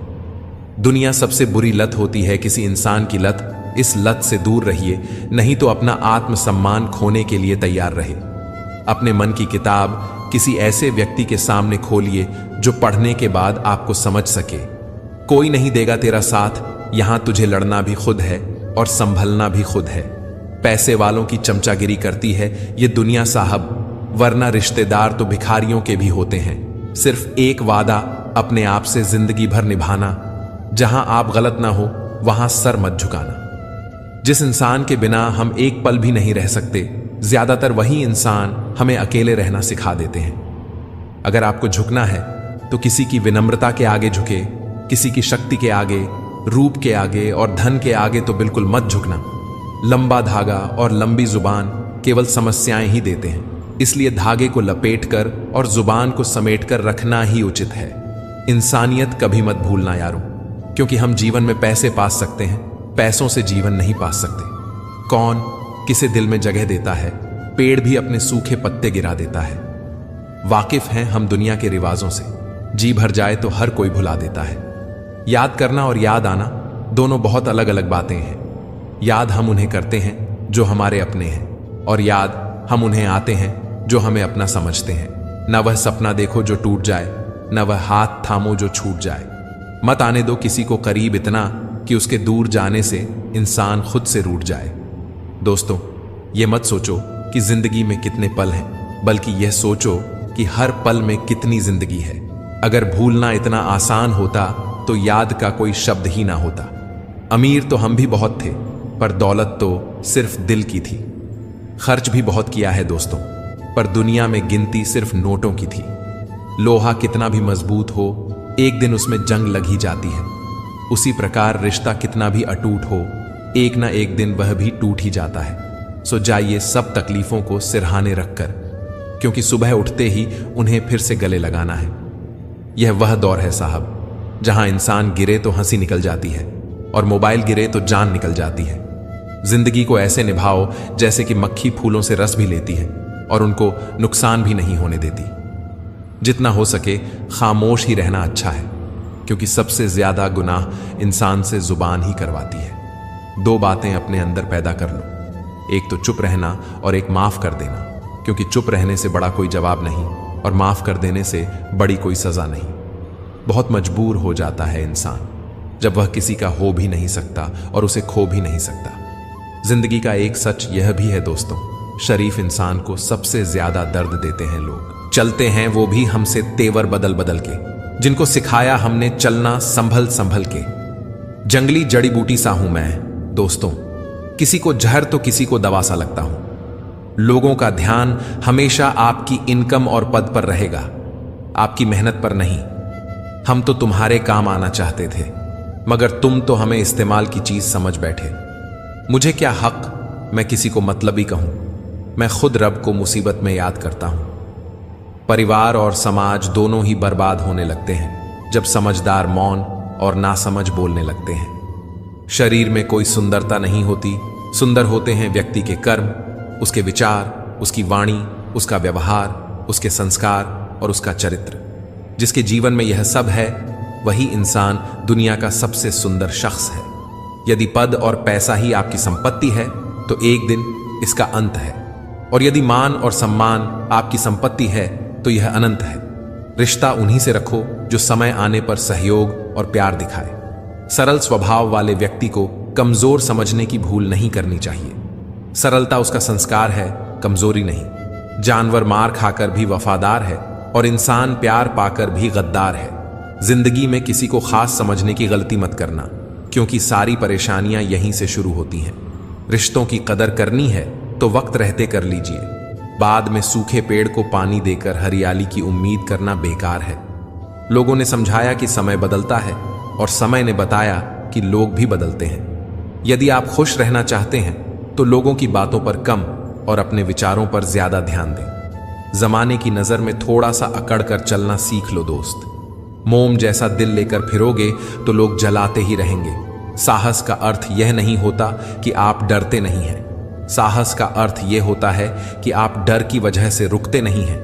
दुनिया सबसे बुरी लत होती है किसी इंसान की लत। इस लत से दूर रहिए, नहीं तो अपना आत्मसम्मान खोने के लिए तैयार रहे। अपने मन की किताब किसी ऐसे व्यक्ति के सामने खोलिए जो पढ़ने के बाद आपको समझ सके। कोई नहीं देगा तेरा साथ, यहां तुझे लड़ना भी खुद है और संभलना भी खुद है। पैसे वालों की चमचागिरी करती है ये दुनिया साहब, वरना रिश्तेदार तो भिखारियों के भी होते हैं। सिर्फ एक वादा अपने आप से जिंदगी भर निभाना, जहां आप गलत ना हो वहां सर मत झुकाना। जिस इंसान के बिना हम एक पल भी नहीं रह सकते, ज्यादातर वही इंसान हमें अकेले रहना सिखा देते हैं। अगर आपको झुकना है तो किसी की विनम्रता के आगे झुके, किसी की शक्ति के आगे, रूप के आगे और धन के आगे तो बिल्कुल मत झुकना। लंबा धागा और लंबी जुबान केवल समस्याएं ही देते हैं, इसलिए धागे को लपेटकर और जुबान को समेटकर रखना ही उचित है। इंसानियत कभी मत भूलना यारों, क्योंकि हम जीवन में पैसे पा सकते हैं, पैसों से जीवन नहीं पा सकते। कौन किसे दिल में जगह देता है, पेड़ भी अपने सूखे पत्ते गिरा देता है। वाकिफ हैं हम दुनिया के रिवाजों से, जी भर जाए तो हर कोई भुला देता है। याद करना और याद आना दोनों बहुत अलग अलग बातें हैं। याद हम उन्हें करते हैं जो हमारे अपने हैं, और याद हम उन्हें आते हैं जो हमें अपना समझते हैं। न वह सपना देखो जो टूट जाए, न वह हाथ थामो जो छूट जाए। मत आने दो किसी को करीब इतना कि उसके दूर जाने से इंसान खुद से रूठ जाए। दोस्तों, ये मत सोचो कि जिंदगी में कितने पल हैं, बल्कि यह सोचो कि हर पल में कितनी जिंदगी है। अगर भूलना इतना आसान होता तो याद का कोई शब्द ही ना होता। अमीर तो हम भी बहुत थे, पर दौलत तो सिर्फ दिल की थी। खर्च भी बहुत किया है दोस्तों, पर दुनिया में गिनती सिर्फ नोटों की थी। लोहा कितना भी मजबूत हो, एक दिन उसमें जंग लग ही जाती है। उसी प्रकार रिश्ता कितना भी अटूट हो, एक ना एक दिन वह भी टूट ही जाता है। सो जाइए सब तकलीफों को सिरहाने रखकर, क्योंकि सुबह उठते ही उन्हें फिर से गले लगाना है। यह वह दौर है साहब, जहां इंसान गिरे तो हंसी निकल जाती है और मोबाइल गिरे तो जान निकल जाती है। जिंदगी को ऐसे निभाओ जैसे कि मक्खी फूलों से रस भी लेती है और उनको नुकसान भी नहीं होने देती। जितना हो सके खामोश ही रहना अच्छा है, क्योंकि सबसे ज्यादा गुनाह इंसान से जुबान ही करवाती है। दो बातें अपने अंदर पैदा कर लो, एक तो चुप रहना और एक माफ कर देना, क्योंकि चुप रहने से बड़ा कोई जवाब नहीं और माफ कर देने से बड़ी कोई सजा नहीं। बहुत मजबूर हो जाता है इंसान जब वह किसी का हो भी नहीं सकता और उसे खो भी नहीं सकता। जिंदगी का एक सच यह भी है दोस्तों, शरीफ इंसान को सबसे ज्यादा दर्द देते हैं लोग। चलते हैं वो भी हमसे तेवर बदल बदल के, जिनको सिखाया हमने चलना संभल संभल के। जंगली जड़ी बूटी सा हूं मैं दोस्तों, किसी को जहर तो किसी को दवा सा लगता हूं। लोगों का ध्यान हमेशा आपकी इनकम और पद पर रहेगा, आपकी मेहनत पर नहीं। हम तो तुम्हारे काम आना चाहते थे, मगर तुम तो हमें इस्तेमाल की चीज समझ बैठे। मुझे क्या हक मैं किसी को मतलबी कहूं, मैं खुद रब को मुसीबत में याद करता हूं। परिवार और समाज दोनों ही बर्बाद होने लगते हैं जब समझदार मौन और नासमझ बोलने लगते हैं। शरीर में कोई सुंदरता नहीं होती, सुंदर होते हैं व्यक्ति के कर्म, उसके विचार, उसकी वाणी, उसका व्यवहार, उसके संस्कार और उसका चरित्र। जिसके जीवन में यह सब है वही इंसान दुनिया का सबसे सुंदर शख्स है। यदि पद और पैसा ही आपकी संपत्ति है तो एक दिन इसका अंत है, और यदि मान और सम्मान आपकी संपत्ति है तो यह अनंत है। रिश्ता उन्हीं से रखो जो समय आने पर सहयोग और प्यार दिखाए। सरल स्वभाव वाले व्यक्ति को कमजोर समझने की भूल नहीं करनी चाहिए। सरलता उसका संस्कार है, कमजोरी नहीं। जानवर मार खाकर भी वफादार है और इंसान प्यार पाकर भी गद्दार है। जिंदगी में किसी को खास समझने की गलती मत करना, क्योंकि सारी परेशानियां यहीं से शुरू होती हैं। रिश्तों की कदर करनी है तो वक्त रहते कर लीजिए। बाद में सूखे पेड़ को पानी देकर हरियाली की उम्मीद करना बेकार है। लोगों ने समझाया कि समय बदलता है और समय ने बताया कि लोग भी बदलते हैं। यदि आप खुश रहना चाहते हैं तो लोगों की बातों पर कम और अपने विचारों पर ज्यादा ध्यान दें। जमाने की नजर में थोड़ा सा अकड़ कर चलना सीख लो दोस्त। मोम जैसा दिल लेकर फिरोगे तो लोग जलाते ही रहेंगे। साहस का अर्थ यह नहीं होता कि आप डरते नहीं हैं। साहस का अर्थ यह होता है कि आप डर की वजह से रुकते नहीं हैं।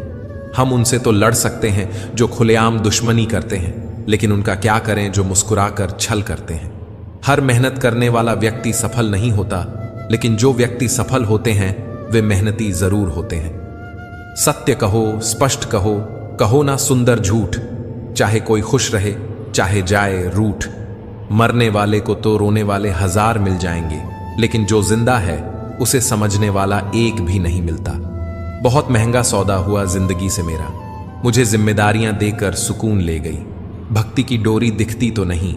हम उनसे तो लड़ सकते हैं जो खुलेआम दुश्मनी करते हैं, लेकिन उनका क्या करें जो मुस्कुराकर छल करते हैं। हर मेहनत करने वाला व्यक्ति सफल नहीं होता, लेकिन जो व्यक्ति सफल होते हैं वे मेहनती जरूर होते हैं। सत्य कहो, स्पष्ट कहो, कहो ना सुंदर झूठ। चाहे कोई खुश रहे चाहे जाए रूठ। मरने वाले को तो रोने वाले हजार मिल जाएंगे, लेकिन जो जिंदा है उसे समझने वाला एक भी नहीं मिलता। बहुत महंगा सौदा हुआ जिंदगी से मेरा, मुझे जिम्मेदारियां देकर सुकून ले गई। भक्ति की डोरी दिखती तो नहीं,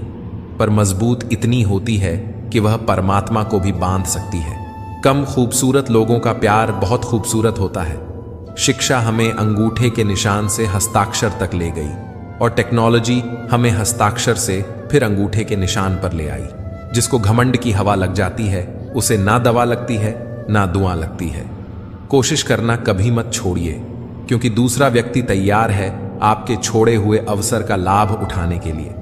पर मजबूत इतनी होती है कि वह परमात्मा को भी बांध सकती है। कम खूबसूरत लोगों का प्यार बहुत खूबसूरत होता है। शिक्षा हमें अंगूठे के निशान से हस्ताक्षर तक ले गई और टेक्नोलॉजी हमें हस्ताक्षर से फिर अंगूठे के निशान पर ले आई। जिसको घमंड की हवा लग जाती है उसे ना दवा लगती है ना दुआ लगती है। कोशिश करना कभी मत छोड़िए, क्योंकि दूसरा व्यक्ति तैयार है आपके छोड़े हुए अवसर का लाभ उठाने के लिए।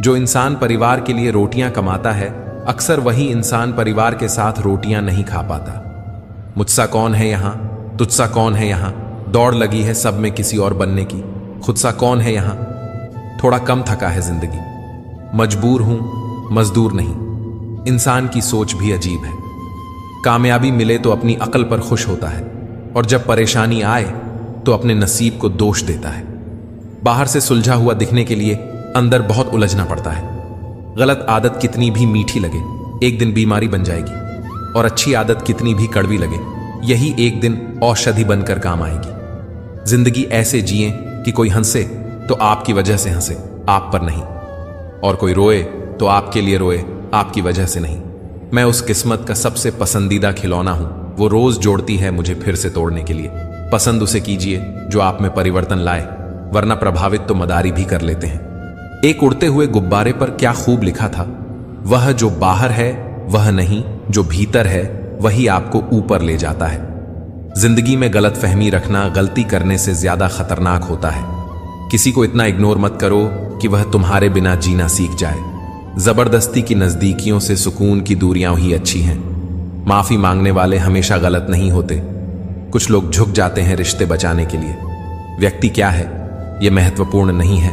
जो इंसान परिवार के लिए रोटियां कमाता है, अक्सर वही इंसान परिवार के साथ रोटियां नहीं खा पाता। मुझसा कौन है यहां, तुझसा कौन है यहां, दौड़ लगी है सब में किसी और बनने की। खुद सा कौन है यहां, थोड़ा कम थका है जिंदगी। मजबूर हूं, मजदूर नहीं। इंसान की सोच भी अजीब है। कामयाबी मिले तो अपनी अकल पर खुश होता है, और जब परेशानी आए तो अपने नसीब को दोष देता है। बाहर से सुलझा हुआ दिखने के लिए अंदर बहुत उलझना पड़ता है। गलत आदत कितनी भी मीठी लगे, एक दिन बीमारी बन जाएगी, और अच्छी आदत कितनी भी कड़वी लगे, यही एक दिन औषधि बनकर काम आएगी। जिंदगी ऐसे जिए कि कोई हंसे तो आपकी वजह से हंसे, आप पर नहीं, और कोई रोए तो आपके लिए रोए, आपकी वजह से नहीं। मैं उस किस्मत का सबसे पसंदीदा खिलौना हूं, वो रोज जोड़ती है मुझे फिर से तोड़ने के लिए। पसंद उसे कीजिए जो आप में परिवर्तन लाए, वरना प्रभावित तो मदारी भी कर लेते हैं। एक उड़ते हुए गुब्बारे पर क्या खूब लिखा था, वह जो बाहर है वह नहीं, जो भीतर है वही आपको ऊपर ले जाता है। जिंदगी में गलत फहमी रखना गलती करने से ज्यादा खतरनाक होता है। किसी को इतना इग्नोर मत करो कि वह तुम्हारे बिना जीना सीख जाए। जबरदस्ती की नजदीकियों से सुकून की दूरियां ही अच्छी हैं। माफी मांगने वाले हमेशा गलत नहीं होते। कुछ लोग झुक जाते हैं रिश्ते बचाने के लिए। व्यक्ति क्या है यह महत्वपूर्ण नहीं है,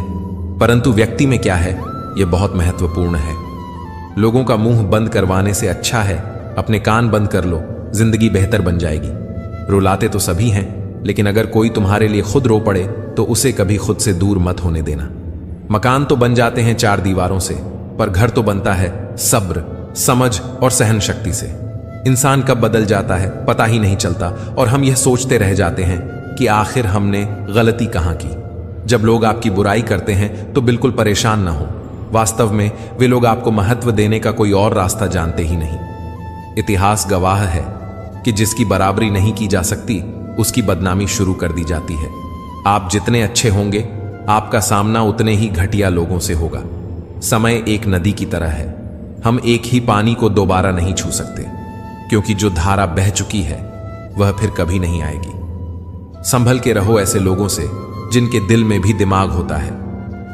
परंतु व्यक्ति में क्या है यह बहुत महत्वपूर्ण है। लोगों का मुंह बंद करवाने से अच्छा है अपने कान बंद कर लो, जिंदगी बेहतर बन जाएगी। रुलाते तो सभी हैं, लेकिन अगर कोई तुम्हारे लिए खुद रो पड़े तो उसे कभी खुद से दूर मत होने देना। मकान तो बन जाते हैं चार दीवारों से, पर घर तो बनता है सब्र, समझ और सहन शक्ति से। इंसान कब बदल जाता है पता ही नहीं चलता, और हम यह सोचते रह जाते हैं कि आखिर हमने गलती कहां की। जब लोग आपकी बुराई करते हैं तो बिल्कुल परेशान ना हो। वास्तव में वे लोग आपको महत्व देने का कोई और रास्ता जानते ही नहीं। इतिहास गवाह है कि जिसकी बराबरी नहीं की जा सकती उसकी बदनामी शुरू कर दी जाती है। आप जितने अच्छे होंगे आपका सामना उतने ही घटिया लोगों से होगा। समय एक नदी की तरह है, हम एक ही पानी को दोबारा नहीं छू सकते, क्योंकि जो धारा बह चुकी है वह फिर कभी नहीं आएगी। संभल के रहो ऐसे लोगों से जिनके दिल में भी दिमाग होता है।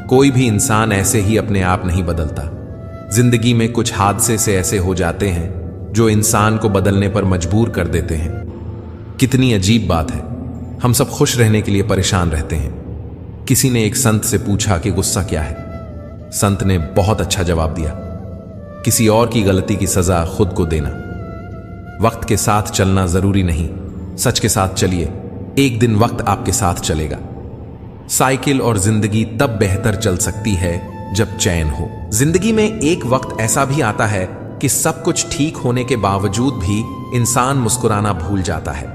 कोई भी इंसान ऐसे ही अपने आप नहीं बदलता। जिंदगी में कुछ हादसे से ऐसे हो जाते हैं जो इंसान को बदलने पर मजबूर कर देते हैं। कितनी अजीब बात है, हम सब खुश रहने के लिए परेशान रहते हैं। किसी ने एक संत से पूछा कि गुस्सा क्या है। संत ने बहुत अच्छा जवाब दिया, किसी और की गलती की सजा खुद को देना। वक्त के साथ चलना जरूरी नहीं, सच के साथ चलिए, एक दिन वक्त आपके साथ चलेगा। साइकिल और जिंदगी तब बेहतर चल सकती है जब चैन हो। जिंदगी में एक वक्त ऐसा भी आता है कि सब कुछ ठीक होने के बावजूद भी इंसान मुस्कुराना भूल जाता है।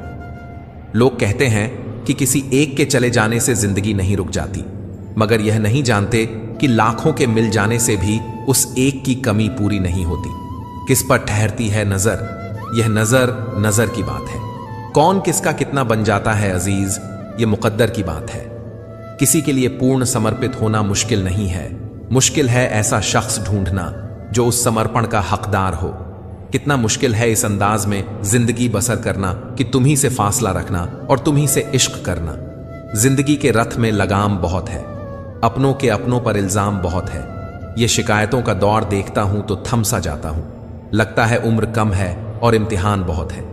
लोग कहते हैं कि किसी एक के चले जाने से जिंदगी नहीं रुक जाती, मगर यह नहीं जानते कि लाखों के मिल जाने से भी उस एक की कमी पूरी नहीं होती। किस पर ठहरती है नजर, यह नजर नजर की बात है। कौन किसका कितना बन जाता है अजीज, यह मुकद्दर की बात है। किसी के लिए पूर्ण समर्पित होना मुश्किल नहीं है, मुश्किल है ऐसा शख्स ढूंढना जो उस समर्पण का हकदार हो। कितना मुश्किल है इस अंदाज में जिंदगी बसर करना कि तुम ही से फासला रखना और तुम ही से इश्क करना। जिंदगी के रथ में लगाम बहुत है, अपनों के अपनों पर इल्जाम बहुत है। ये शिकायतों का दौर देखता हूं तो थम सा जाता हूं। लगता है उम्र कम है और इम्तिहान बहुत है।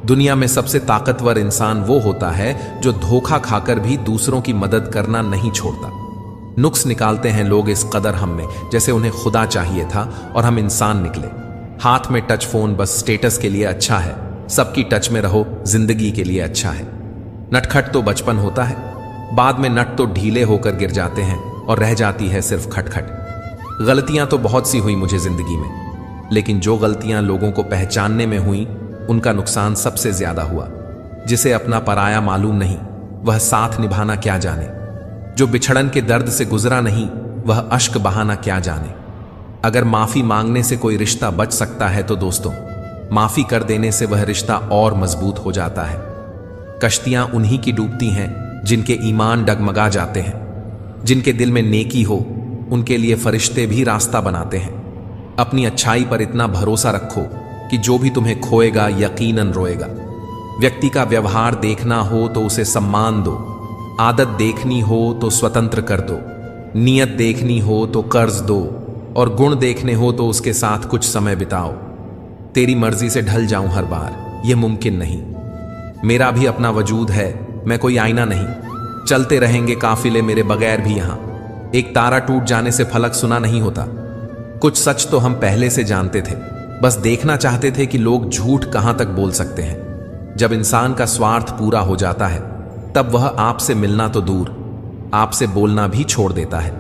दुनिया में सबसे ताकतवर इंसान वो होता है जो धोखा खाकर भी दूसरों की मदद करना नहीं छोड़ता। नुक्स निकालते हैं लोग इस कदर हम में, जैसे उन्हें खुदा चाहिए था और हम इंसान निकले। हाथ में टच फोन बस स्टेटस के लिए अच्छा है, सबकी टच में रहो जिंदगी के लिए अच्छा है। नटखट तो बचपन होता है, बाद में नट तो ढीले होकर गिर जाते हैं और रह जाती है सिर्फ खटखट। गलतियां तो बहुत सी हुई मुझे जिंदगी में, लेकिन जो गलतियां लोगों को पहचानने में हुई उनका नुकसान सबसे ज्यादा हुआ। जिसे अपना पराया मालूम नहीं वह साथ निभाना क्या जाने। जो बिछड़न के दर्द से गुजरा नहीं वह अश्क बहाना क्या जाने। अगर माफी मांगने से कोई रिश्ता बच सकता है तो दोस्तों, माफी कर देने से वह रिश्ता और मजबूत हो जाता है। कश्तियां उन्हीं की डूबती हैं जिनके ईमान डगमगा जाते हैं। जिनके दिल में नेकी हो उनके लिए फरिश्ते भी रास्ता बनाते हैं। अपनी अच्छाई पर इतना भरोसा रखो कि जो भी तुम्हें खोएगा यकीनन रोएगा। व्यक्ति का व्यवहार देखना हो तो उसे सम्मान दो, आदत देखनी हो तो स्वतंत्र कर दो, नियत देखनी हो तो कर्ज दो, और गुण देखने हो तो उसके साथ कुछ समय बिताओ। तेरी मर्जी से ढल जाऊं हर बार, यह मुमकिन नहीं। मेरा भी अपना वजूद है, मैं कोई आईना नहीं। चलते रहेंगे काफिले मेरे बगैर भी यहां। एक तारा टूट जाने से फलक सुना नहीं होता। कुछ सच तो हम पहले से जानते थे, बस देखना चाहते थे कि लोग झूठ कहां तक बोल सकते हैं। जब इंसान का स्वार्थ पूरा हो जाता है तब वह आपसे मिलना तो दूर, आपसे बोलना भी छोड़ देता है।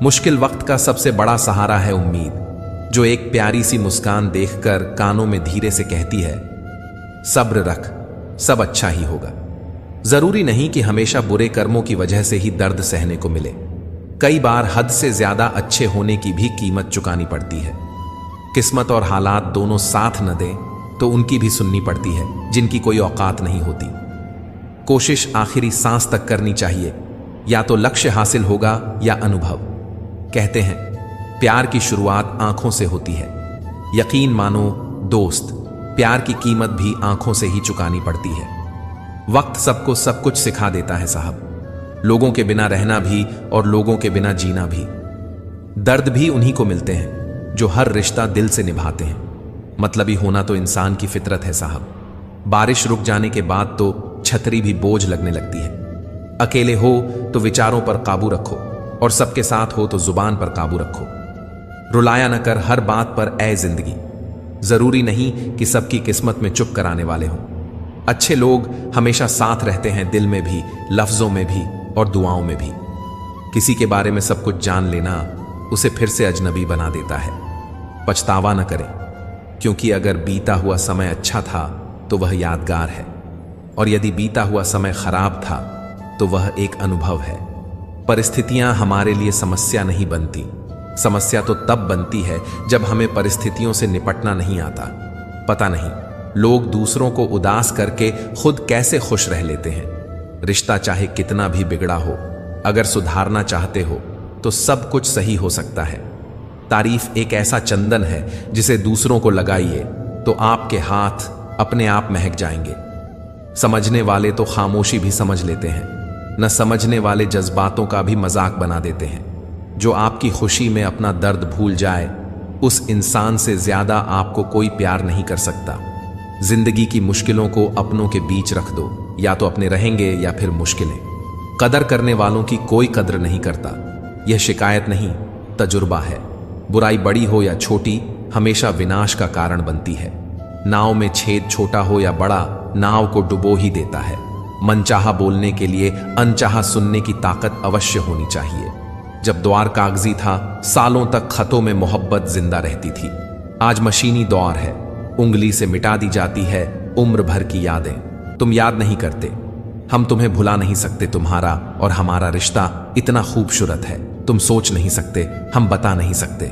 मुश्किल वक्त का सबसे बड़ा सहारा है उम्मीद, जो एक प्यारी सी मुस्कान देखकर कानों में धीरे से कहती है, सब्र रख, सब अच्छा ही होगा। जरूरी नहीं कि हमेशा बुरे कर्मों की वजह से ही दर्द सहने को मिले। कई बार हद से ज्यादा अच्छे होने की भी कीमत चुकानी पड़ती है। किस्मत और हालात दोनों साथ न दें तो उनकी भी सुननी पड़ती है, जिनकी कोई औकात नहीं होती। कोशिश आखिरी सांस तक करनी चाहिए। या तो लक्ष्य हासिल होगा या अनुभव। कहते हैं प्यार की शुरुआत आंखों से होती है। यकीन मानो दोस्त, प्यार की कीमत भी आंखों से ही चुकानी पड़ती है। वक्त सबको सब कुछ सिखा देता है साहब, लोगों के बिना रहना भी और लोगों के बिना जीना भी। दर्द भी उन्हीं को मिलते हैं जो हर रिश्ता दिल से निभाते हैं। मतलबी होना तो इंसान की फितरत है साहब। बारिश रुक जाने के बाद तो छतरी भी बोझ लगने लगती है। अकेले हो तो विचारों पर काबू रखो और सबके साथ हो तो जुबान पर काबू रखो। रुलाया न कर हर बात पर ऐ जिंदगी। जरूरी नहीं कि सबकी किस्मत में चुप कराने वाले हों। अच्छे लोग हमेशा साथ रहते हैं, दिल में भी, लफ्जों में भी और दुआओं में भी। किसी के बारे में सब कुछ जान लेना उसे फिर से अजनबी बना देता है। पछतावा न करें, क्योंकि अगर बीता हुआ समय अच्छा था तो वह यादगार है, और यदि बीता हुआ समय खराब था तो वह एक अनुभव है। परिस्थितियां हमारे लिए समस्या नहीं बनती। समस्या तो तब बनती है जब हमें परिस्थितियों से निपटना नहीं आता। पता नहीं लोग दूसरों को उदास करके खुद कैसे खुश रह लेते हैं। रिश्ता चाहे कितना भी बिगड़ा हो, अगर सुधारना चाहते हो तो सब कुछ सही हो सकता है। तारीफ एक ऐसा चंदन है जिसे दूसरों को लगाइए तो आपके हाथ अपने आप महक जाएंगे। समझने वाले तो खामोशी भी समझ लेते हैं, न समझने वाले जज्बातों का भी मजाक बना देते हैं। जो आपकी खुशी में अपना दर्द भूल जाए, उस इंसान से ज्यादा आपको कोई प्यार नहीं कर सकता। जिंदगी की मुश्किलों को अपनों के बीच रख दो, या तो अपने रहेंगे या फिर मुश्किलें। कदर करने वालों की कोई कदर नहीं करता। यह शिकायत नहीं, तजुर्बा है। बुराई बड़ी हो या छोटी, हमेशा विनाश का कारण बनती है। नाव में छेद छोटा हो या बड़ा, नाव को डुबो ही देता है। मनचाहा बोलने के लिए अनचाहा सुनने की ताकत अवश्य होनी चाहिए। जब द्वार कागजी था, सालों तक खतों में मोहब्बत जिंदा रहती थी। आज मशीनी दौर है, उंगली से मिटा दी जाती है उम्र भर की यादें। तुम याद नहीं करते, हम तुम्हें भुला नहीं सकते। तुम्हारा और हमारा रिश्ता इतना खूबसूरत है, तुम सोच नहीं सकते, हम बता नहीं सकते।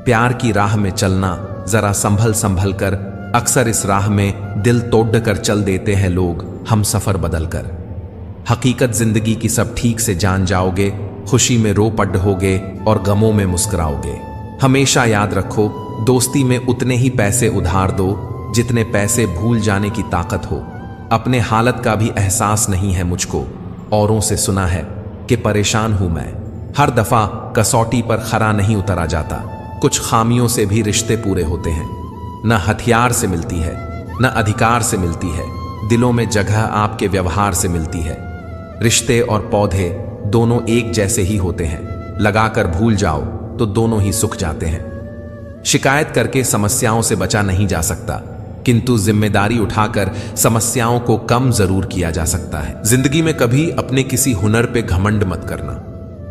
प्यार की राह में चलना जरा संभल संभल कर। अक्सर इस राह में दिल तोड़ कर चल देते हैं लोग, हम सफर बदल कर। हकीकत जिंदगी की सब ठीक से जान जाओगे, खुशी में रो पड़ होगे और गमों में मुस्कुराओगे। हमेशा याद रखो, दोस्ती में उतने ही पैसे उधार दो जितने पैसे भूल जाने की ताकत हो। अपने हालत का भी एहसास नहीं है मुझको, औरों से सुना है कि परेशान हूं मैं। हर दफा कसौटी पर खरा नहीं उतरा जाता। कुछ खामियों से भी रिश्ते पूरे होते हैं। न हथियार से मिलती है, न अधिकार से मिलती है, दिलों में जगह आपके व्यवहार से मिलती है। रिश्ते और पौधे दोनों एक जैसे ही होते हैं, लगाकर भूल जाओ तो दोनों ही सूख जाते हैं। शिकायत करके समस्याओं से बचा नहीं जा सकता, किंतु जिम्मेदारी उठाकर समस्याओं को कम जरूर किया जा सकता है। जिंदगी में कभी अपने किसी हुनर पे घमंड मत करना,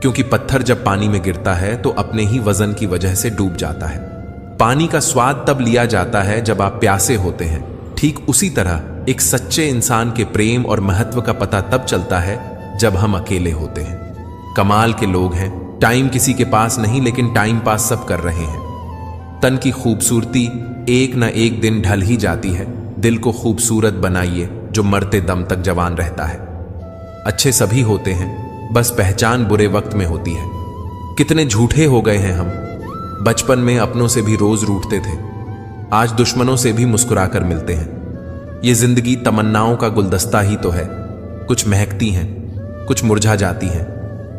क्योंकि पत्थर जब पानी में गिरता है तो अपने ही वजन की वजह से डूब जाता है। पानी का स्वाद तब लिया जाता है जब आप प्यासे होते हैं। ठीक उसी तरह एक सच्चे इंसान के प्रेम और महत्व का पता तब चलता है जब हम अकेले होते हैं। कमाल के लोग हैं, टाइम किसी के पास नहीं, लेकिन टाइम पास सब कर रहे हैं। तन की खूबसूरती एक न एक दिन ढल ही जाती है। दिल को खूबसूरत बनाइए जो मरते दम तक जवान रहता है। अच्छे सभी होते हैं, बस पहचान बुरे वक्त में होती है। कितने झूठे हो गए हैं हम। बचपन में अपनों से भी रोज रूठते थे, आज दुश्मनों से भी मुस्कुराकर मिलते हैं। ये जिंदगी तमन्नाओं का गुलदस्ता ही तो है। कुछ महकती हैं, कुछ मुरझा जाती हैं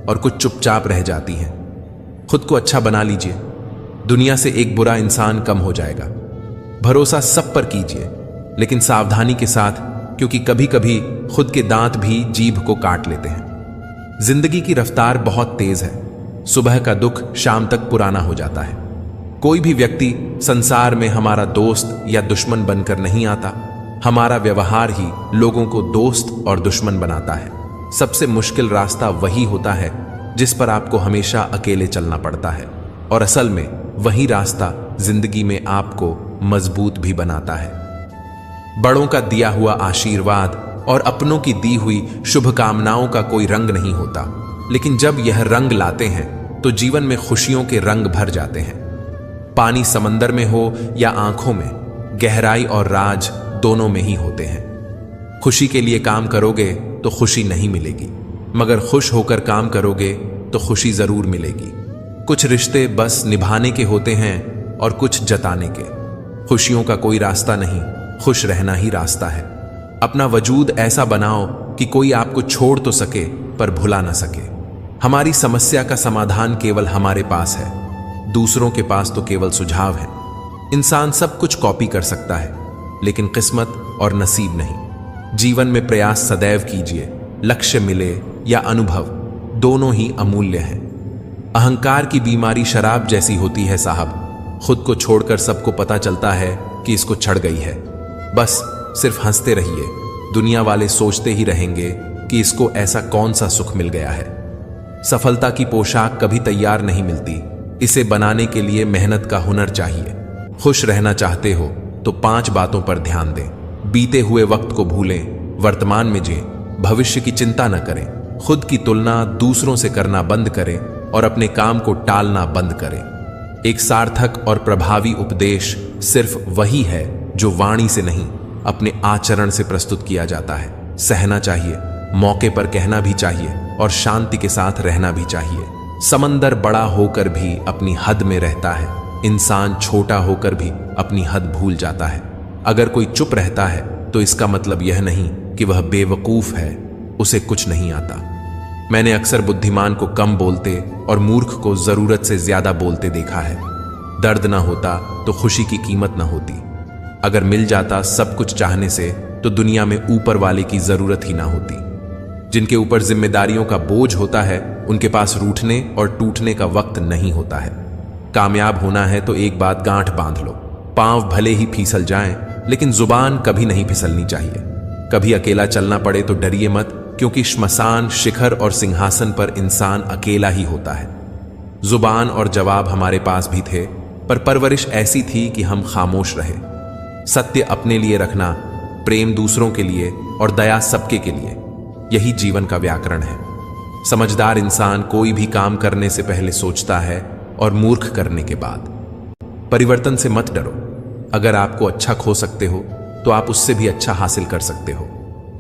और कुछ चुपचाप रह जाती हैं। खुद को अच्छा बना लीजिए, दुनिया से एक बुरा इंसान कम हो जाएगा। भरोसा सब पर कीजिए, लेकिन सावधानी के साथ, क्योंकि कभी कभी खुद के दांत भी जीभ को काट लेते हैं। जिंदगी की रफ्तार बहुत तेज है। सुबह का दुख शाम तक पुराना हो जाता है। कोई भी व्यक्ति संसार में हमारा दोस्त या दुश्मन बनकर नहीं आता। हमारा व्यवहार ही लोगों को दोस्त और दुश्मन बनाता है। सबसे मुश्किल रास्ता वही होता है जिस पर आपको हमेशा अकेले चलना पड़ता है, और असल में वही रास्ता जिंदगी में आपको मजबूत भी बनाता है। बड़ों का दिया हुआ आशीर्वाद और अपनों की दी हुई शुभकामनाओं का कोई रंग नहीं होता, लेकिन जब यह रंग लाते हैं तो जीवन में खुशियों के रंग भर जाते हैं। पानी समंदर में हो या आंखों में, गहराई और राज दोनों में ही होते हैं। खुशी के लिए काम करोगे तो खुशी नहीं मिलेगी, मगर खुश होकर काम करोगे तो खुशी जरूर मिलेगी। कुछ रिश्ते बस निभाने के होते हैं और कुछ जताने के। खुशियों का कोई रास्ता नहीं, खुश रहना ही रास्ता है। अपना वजूद ऐसा बनाओ कि कोई आपको छोड़ तो सके पर भुला ना सके। हमारी समस्या का समाधान केवल हमारे पास है, दूसरों के पास तो केवल सुझाव है। इंसान सब कुछ कॉपी कर सकता है, लेकिन किस्मत और नसीब नहीं। जीवन में प्रयास सदैव कीजिए, लक्ष्य मिले या अनुभव, दोनों ही अमूल्य हैं। अहंकार की बीमारी शराब जैसी होती है साहब, खुद को छोड़कर सबको पता चलता है कि इसको चढ़ गई है। बस सिर्फ हंसते रहिए, दुनिया वाले सोचते ही रहेंगे कि इसको ऐसा कौन सा सुख मिल गया है। सफलता की पोशाक कभी तैयार नहीं मिलती, इसे बनाने के लिए मेहनत का हुनर चाहिए। खुश रहना चाहते हो तो 5 बातों पर ध्यान दें। बीते हुए वक्त को भूलें, वर्तमान में जिएं, भविष्य की चिंता न करें, खुद की तुलना दूसरों से करना बंद करें और अपने काम को टालना बंद करें। एक सार्थक और प्रभावी उपदेश सिर्फ वही है जो वाणी से नहीं, अपने आचरण से प्रस्तुत किया जाता है। सहना चाहिए, मौके पर कहना भी चाहिए और शांति के साथ रहना भी चाहिए। समंदर बड़ा होकर भी अपनी हद में रहता है, इंसान छोटा होकर भी अपनी हद भूल जाता है। अगर कोई चुप रहता है तो इसका मतलब यह नहीं कि वह बेवकूफ है, उसे कुछ नहीं आता। मैंने अक्सर बुद्धिमान को कम बोलते और मूर्ख को जरूरत से ज्यादा बोलते देखा है। दर्द ना होता तो खुशी की कीमत ना होती। अगर मिल जाता सब कुछ चाहने से तो दुनिया में ऊपर वाले की जरूरत ही ना होती। जिनके ऊपर जिम्मेदारियों का बोझ होता है उनके पास रूठने और टूटने का वक्त नहीं होता है। कामयाब होना है तो एक बात गांठ बांध लो, पांव भले ही फिसल जाएं, लेकिन जुबान कभी नहीं फिसलनी चाहिए। कभी अकेला चलना पड़े तो डरिए मत, क्योंकि श्मशान, शिखर और सिंहासन पर इंसान अकेला ही होता है। जुबान और जवाब हमारे पास भी थे, पर परवरिश ऐसी थी कि हम खामोश रहे। सत्य अपने लिए रखना, प्रेम दूसरों के लिए और दया सबके के लिए, यही जीवन का व्याकरण है। समझदार इंसान कोई भी काम करने से पहले सोचता है और मूर्ख करने के बाद। परिवर्तन से मत डरो। अगर आपको अच्छा खो सकते हो तो आप उससे भी अच्छा हासिल कर सकते हो।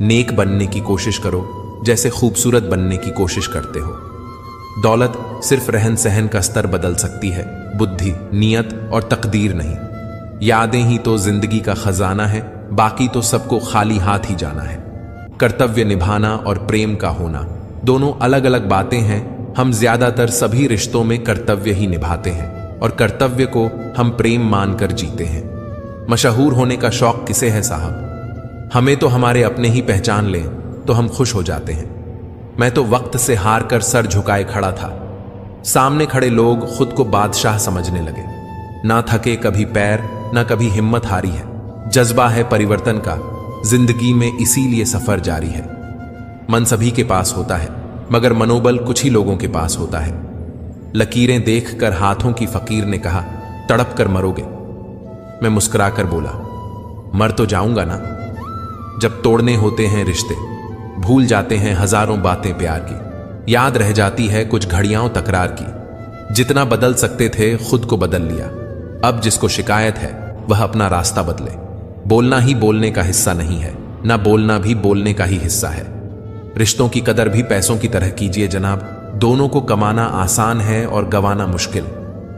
नेक बनने की कोशिश करो जैसे खूबसूरत बनने की कोशिश करते हो। दौलत सिर्फ रहन सहन का स्तर बदल सकती है, बुद्धि, नियत और तकदीर नहीं। यादें ही तो जिंदगी का खजाना है, बाकी तो सबको खाली हाथ ही जाना है। कर्तव्य निभाना और प्रेम का होना दोनों अलग अलग बातें हैं। हम ज्यादातर सभी रिश्तों में कर्तव्य ही निभाते हैं और कर्तव्य को हम प्रेम मानकर जीते हैं। मशहूर होने का शौक किसे है साहब? हमें तो हमारे अपने ही पहचान लें तो हम खुश हो जाते हैं। मैं तो वक्त से हार कर सर झुकाए खड़ा था। सामने खड़े लोग खुद को बादशाह समझने लगे। ना थके कभी पैर, ना कभी हिम्मत हारी है। जज्बा है परिवर्तन का, जिंदगी में इसीलिए सफर जारी है। मन सभी के पास होता है, मगर मनोबल कुछ ही लोगों के पास होता है। लकीरें देखकर हाथों की फकीर ने कहा, तड़प कर मरोगे। मैं मुस्कुराकर बोला, मर तो जाऊंगा ना। जब तोड़ने होते हैं रिश्ते, भूल जाते हैं हजारों बातें प्यार की, याद रह जाती है कुछ घड़ियां तकरार की। जितना बदल सकते थे खुद को बदल लिया। अब जिसको शिकायत है वह अपना रास्ता बदले। बोलना ही बोलने का हिस्सा नहीं है, ना बोलना भी बोलने का ही हिस्सा है। रिश्तों की कदर भी पैसों की तरह कीजिए जनाब। दोनों को कमाना आसान है और गंवाना मुश्किल।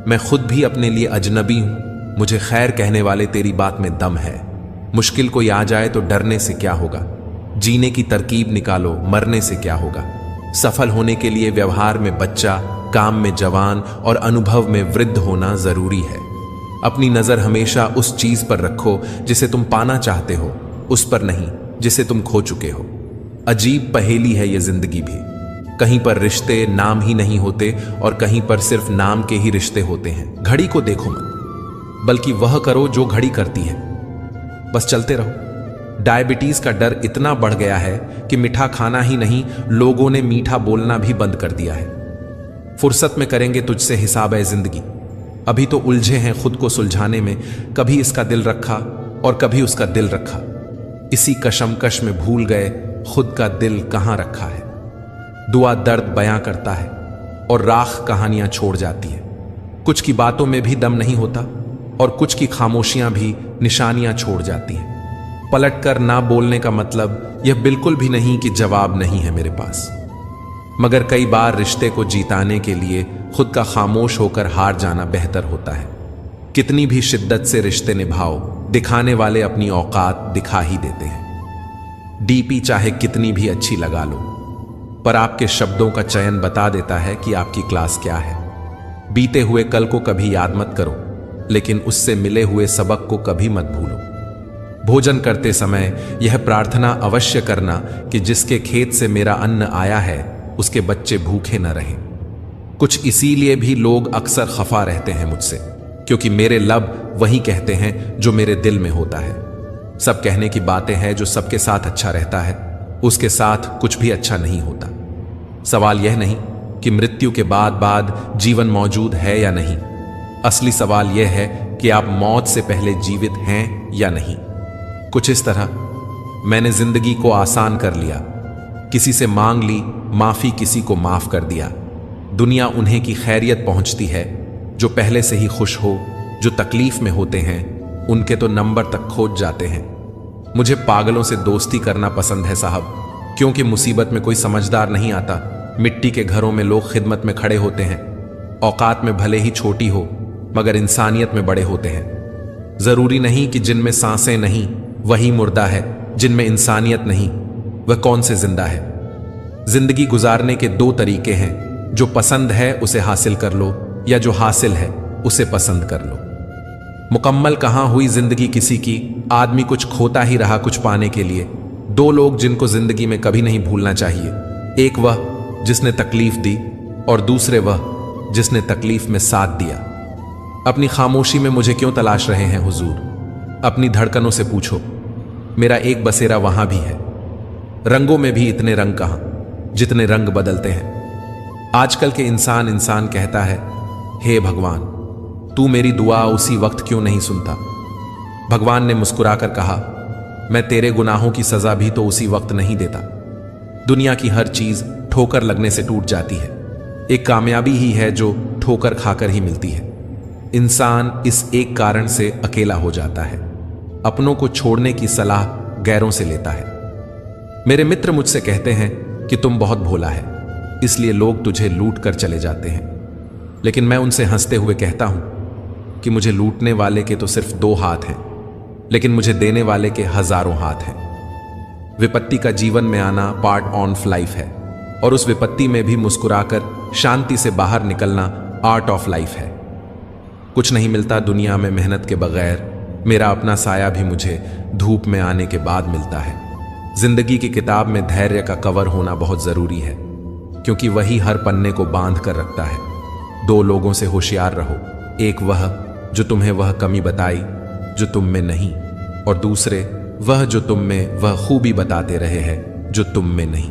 मैं खुद भी अपने लिए अजनबी हूं, मुझे खैर कहने वाले तेरी बात में दम है। मुश्किल कोई आ जाए तो डरने से क्या होगा, जीने की तरकीब निकालो, मरने से क्या होगा। सफल होने के लिए व्यवहार में बच्चा, काम में जवान और अनुभव में वृद्ध होना जरूरी है। अपनी नजर हमेशा उस चीज पर रखो जिसे तुम पाना चाहते हो, उस पर नहीं जिसे तुम खो चुके हो। अजीब पहेली है ये जिंदगी भी। कहीं पर रिश्ते नाम ही नहीं होते और कहीं पर सिर्फ नाम के ही रिश्ते होते हैं। घड़ी को देखो मत, बल्कि वह करो जो घड़ी करती है। बस चलते रहो। डायबिटीज का डर इतना बढ़ गया है कि मीठा खाना ही नहीं, लोगों ने मीठा बोलना भी बंद कर दिया है। फुर्सत में करेंगे तुझसे हिसाब है जिंदगी। अभी तो उलझे हैं खुद को सुलझाने में, कभी इसका दिल रखा और कभी उसका दिल रखा। इसी कशमकश में भूल गए खुद का दिल कहां रखा है। दुआ दर्द बयां करता है और राख कहानियां छोड़ जाती है। कुछ की बातों में भी दम नहीं होता और कुछ की खामोशियां भी निशानियां छोड़ जाती हैं। पलटकर ना बोलने का मतलब यह बिल्कुल भी नहीं कि जवाब नहीं है मेरे पास, मगर कई बार रिश्ते को जीताने के लिए खुद का खामोश होकर हार जाना बेहतर होता है। कितनी भी शिद्दत से रिश्ते निभाओ, दिखाने वाले अपनी औकात दिखा ही देते हैं। डीपी चाहे कितनी भी अच्छी लगा लो, पर आपके शब्दों का चयन बता देता है कि आपकी क्लास क्या है। बीते हुए कल को कभी याद मत करो, लेकिन उससे मिले हुए सबक को कभी मत भूलो। भोजन करते समय यह प्रार्थना अवश्य करना कि जिसके खेत से मेरा अन्न आया है उसके बच्चे भूखे न रहें। कुछ इसीलिए भी लोग अक्सर खफा रहते हैं मुझसे, क्योंकि मेरे लब वही कहते हैं जो मेरे दिल में होता है। सब कहने की बातें हैं, जो सबके साथ अच्छा रहता है उसके साथ कुछ भी अच्छा नहीं होता। सवाल यह नहीं कि मृत्यु के बाद जीवन मौजूद है या नहीं, असली सवाल यह है कि आप मौत से पहले जीवित हैं या नहीं। कुछ इस तरह मैंने जिंदगी को आसान कर लिया, किसी से मांग ली माफी, किसी को माफ कर दिया। दुनिया उन्हें की खैरियत पहुंचती है जो पहले से ही खुश हो, जो तकलीफ में होते हैं उनके तो नंबर तक खोज जाते हैं। मुझे पागलों से दोस्ती करना पसंद है साहब, क्योंकि मुसीबत में कोई समझदार नहीं आता। मिट्टी के घरों में लोग खिदमत में खड़े होते हैं, औकात में भले ही छोटी हो मगर इंसानियत में बड़े होते हैं। जरूरी नहीं कि जिनमें सांसें नहीं वही मुर्दा है, जिनमें इंसानियत नहीं वह कौन से जिंदा है। जिंदगी गुजारने के दो तरीके हैं, जो पसंद है उसे हासिल कर लो या जो हासिल है उसे पसंद कर लो। मुकम्मल कहां हुई जिंदगी किसी की, आदमी कुछ खोता ही रहा कुछ पाने के लिए। दो लोग जिनको जिंदगी में कभी नहीं भूलना चाहिए, एक वह जिसने तकलीफ दी और दूसरे वह जिसने तकलीफ में साथ दिया। अपनी खामोशी में मुझे क्यों तलाश रहे हैं हुजूर? अपनी धड़कनों से पूछो, मेरा एक बसेरा वहां भी है। रंगों में भी इतने रंग कहां जितने रंग बदलते हैं। आजकल के इंसान कहता है, हे भगवान तू मेरी दुआ उसी वक्त क्यों नहीं सुनता। भगवान ने मुस्कुराकर कहा, मैं तेरे गुनाहों की सजा भी तो उसी वक्त नहीं देता। दुनिया की हर चीज ठोकर लगने से टूट जाती है, एक कामयाबी ही है जो ठोकर खाकर ही मिलती है। इंसान इस एक कारण से अकेला हो जाता है, अपनों को छोड़ने की सलाह गैरों से लेता है। मेरे मित्र मुझसे कहते हैं कि तुम बहुत भोला है, इसलिए लोग तुझे लूट कर चले जाते हैं। लेकिन मैं उनसे हंसते हुए कहता हूं कि मुझे लूटने वाले के तो सिर्फ 2 हाथ हैं, लेकिन मुझे देने वाले के हजारों हाथ हैं। विपत्ति का जीवन में आना पार्ट ऑफ लाइफ है, और उस विपत्ति में भी मुस्कुराकर शांति से बाहर निकलना आर्ट ऑफ लाइफ है। कुछ नहीं मिलता दुनिया में मेहनत के बगैर, मेरा अपना साया भी मुझे धूप में आने के बाद मिलता है। जिंदगी की किताब में धैर्य का कवर होना बहुत जरूरी है, क्योंकि वही हर पन्ने को बांध कर रखता है। 2 लोगों से होशियार रहो, एक वह जो तुम्हें वह कमी बताई जो तुम में नहीं, और दूसरे वह जो तुम में वह खूबी बताते रहे हैं जो तुम में नहीं।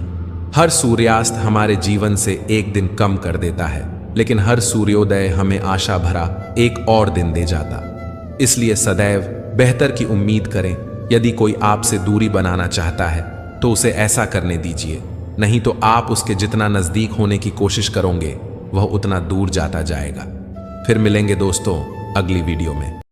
हर सूर्यास्त हमारे जीवन से एक दिन कम कर देता है, लेकिन हर सूर्योदय हमें आशा भरा एक और दिन दे जाता। इसलिए सदैव बेहतर की उम्मीद करें। यदि कोई आपसे दूरी बनाना चाहता है तो उसे ऐसा करने दीजिए, नहीं तो आप उसके जितना नजदीक होने की कोशिश करोगे वह उतना दूर जाता जाएगा। फिर मिलेंगे दोस्तों अगली वीडियो में।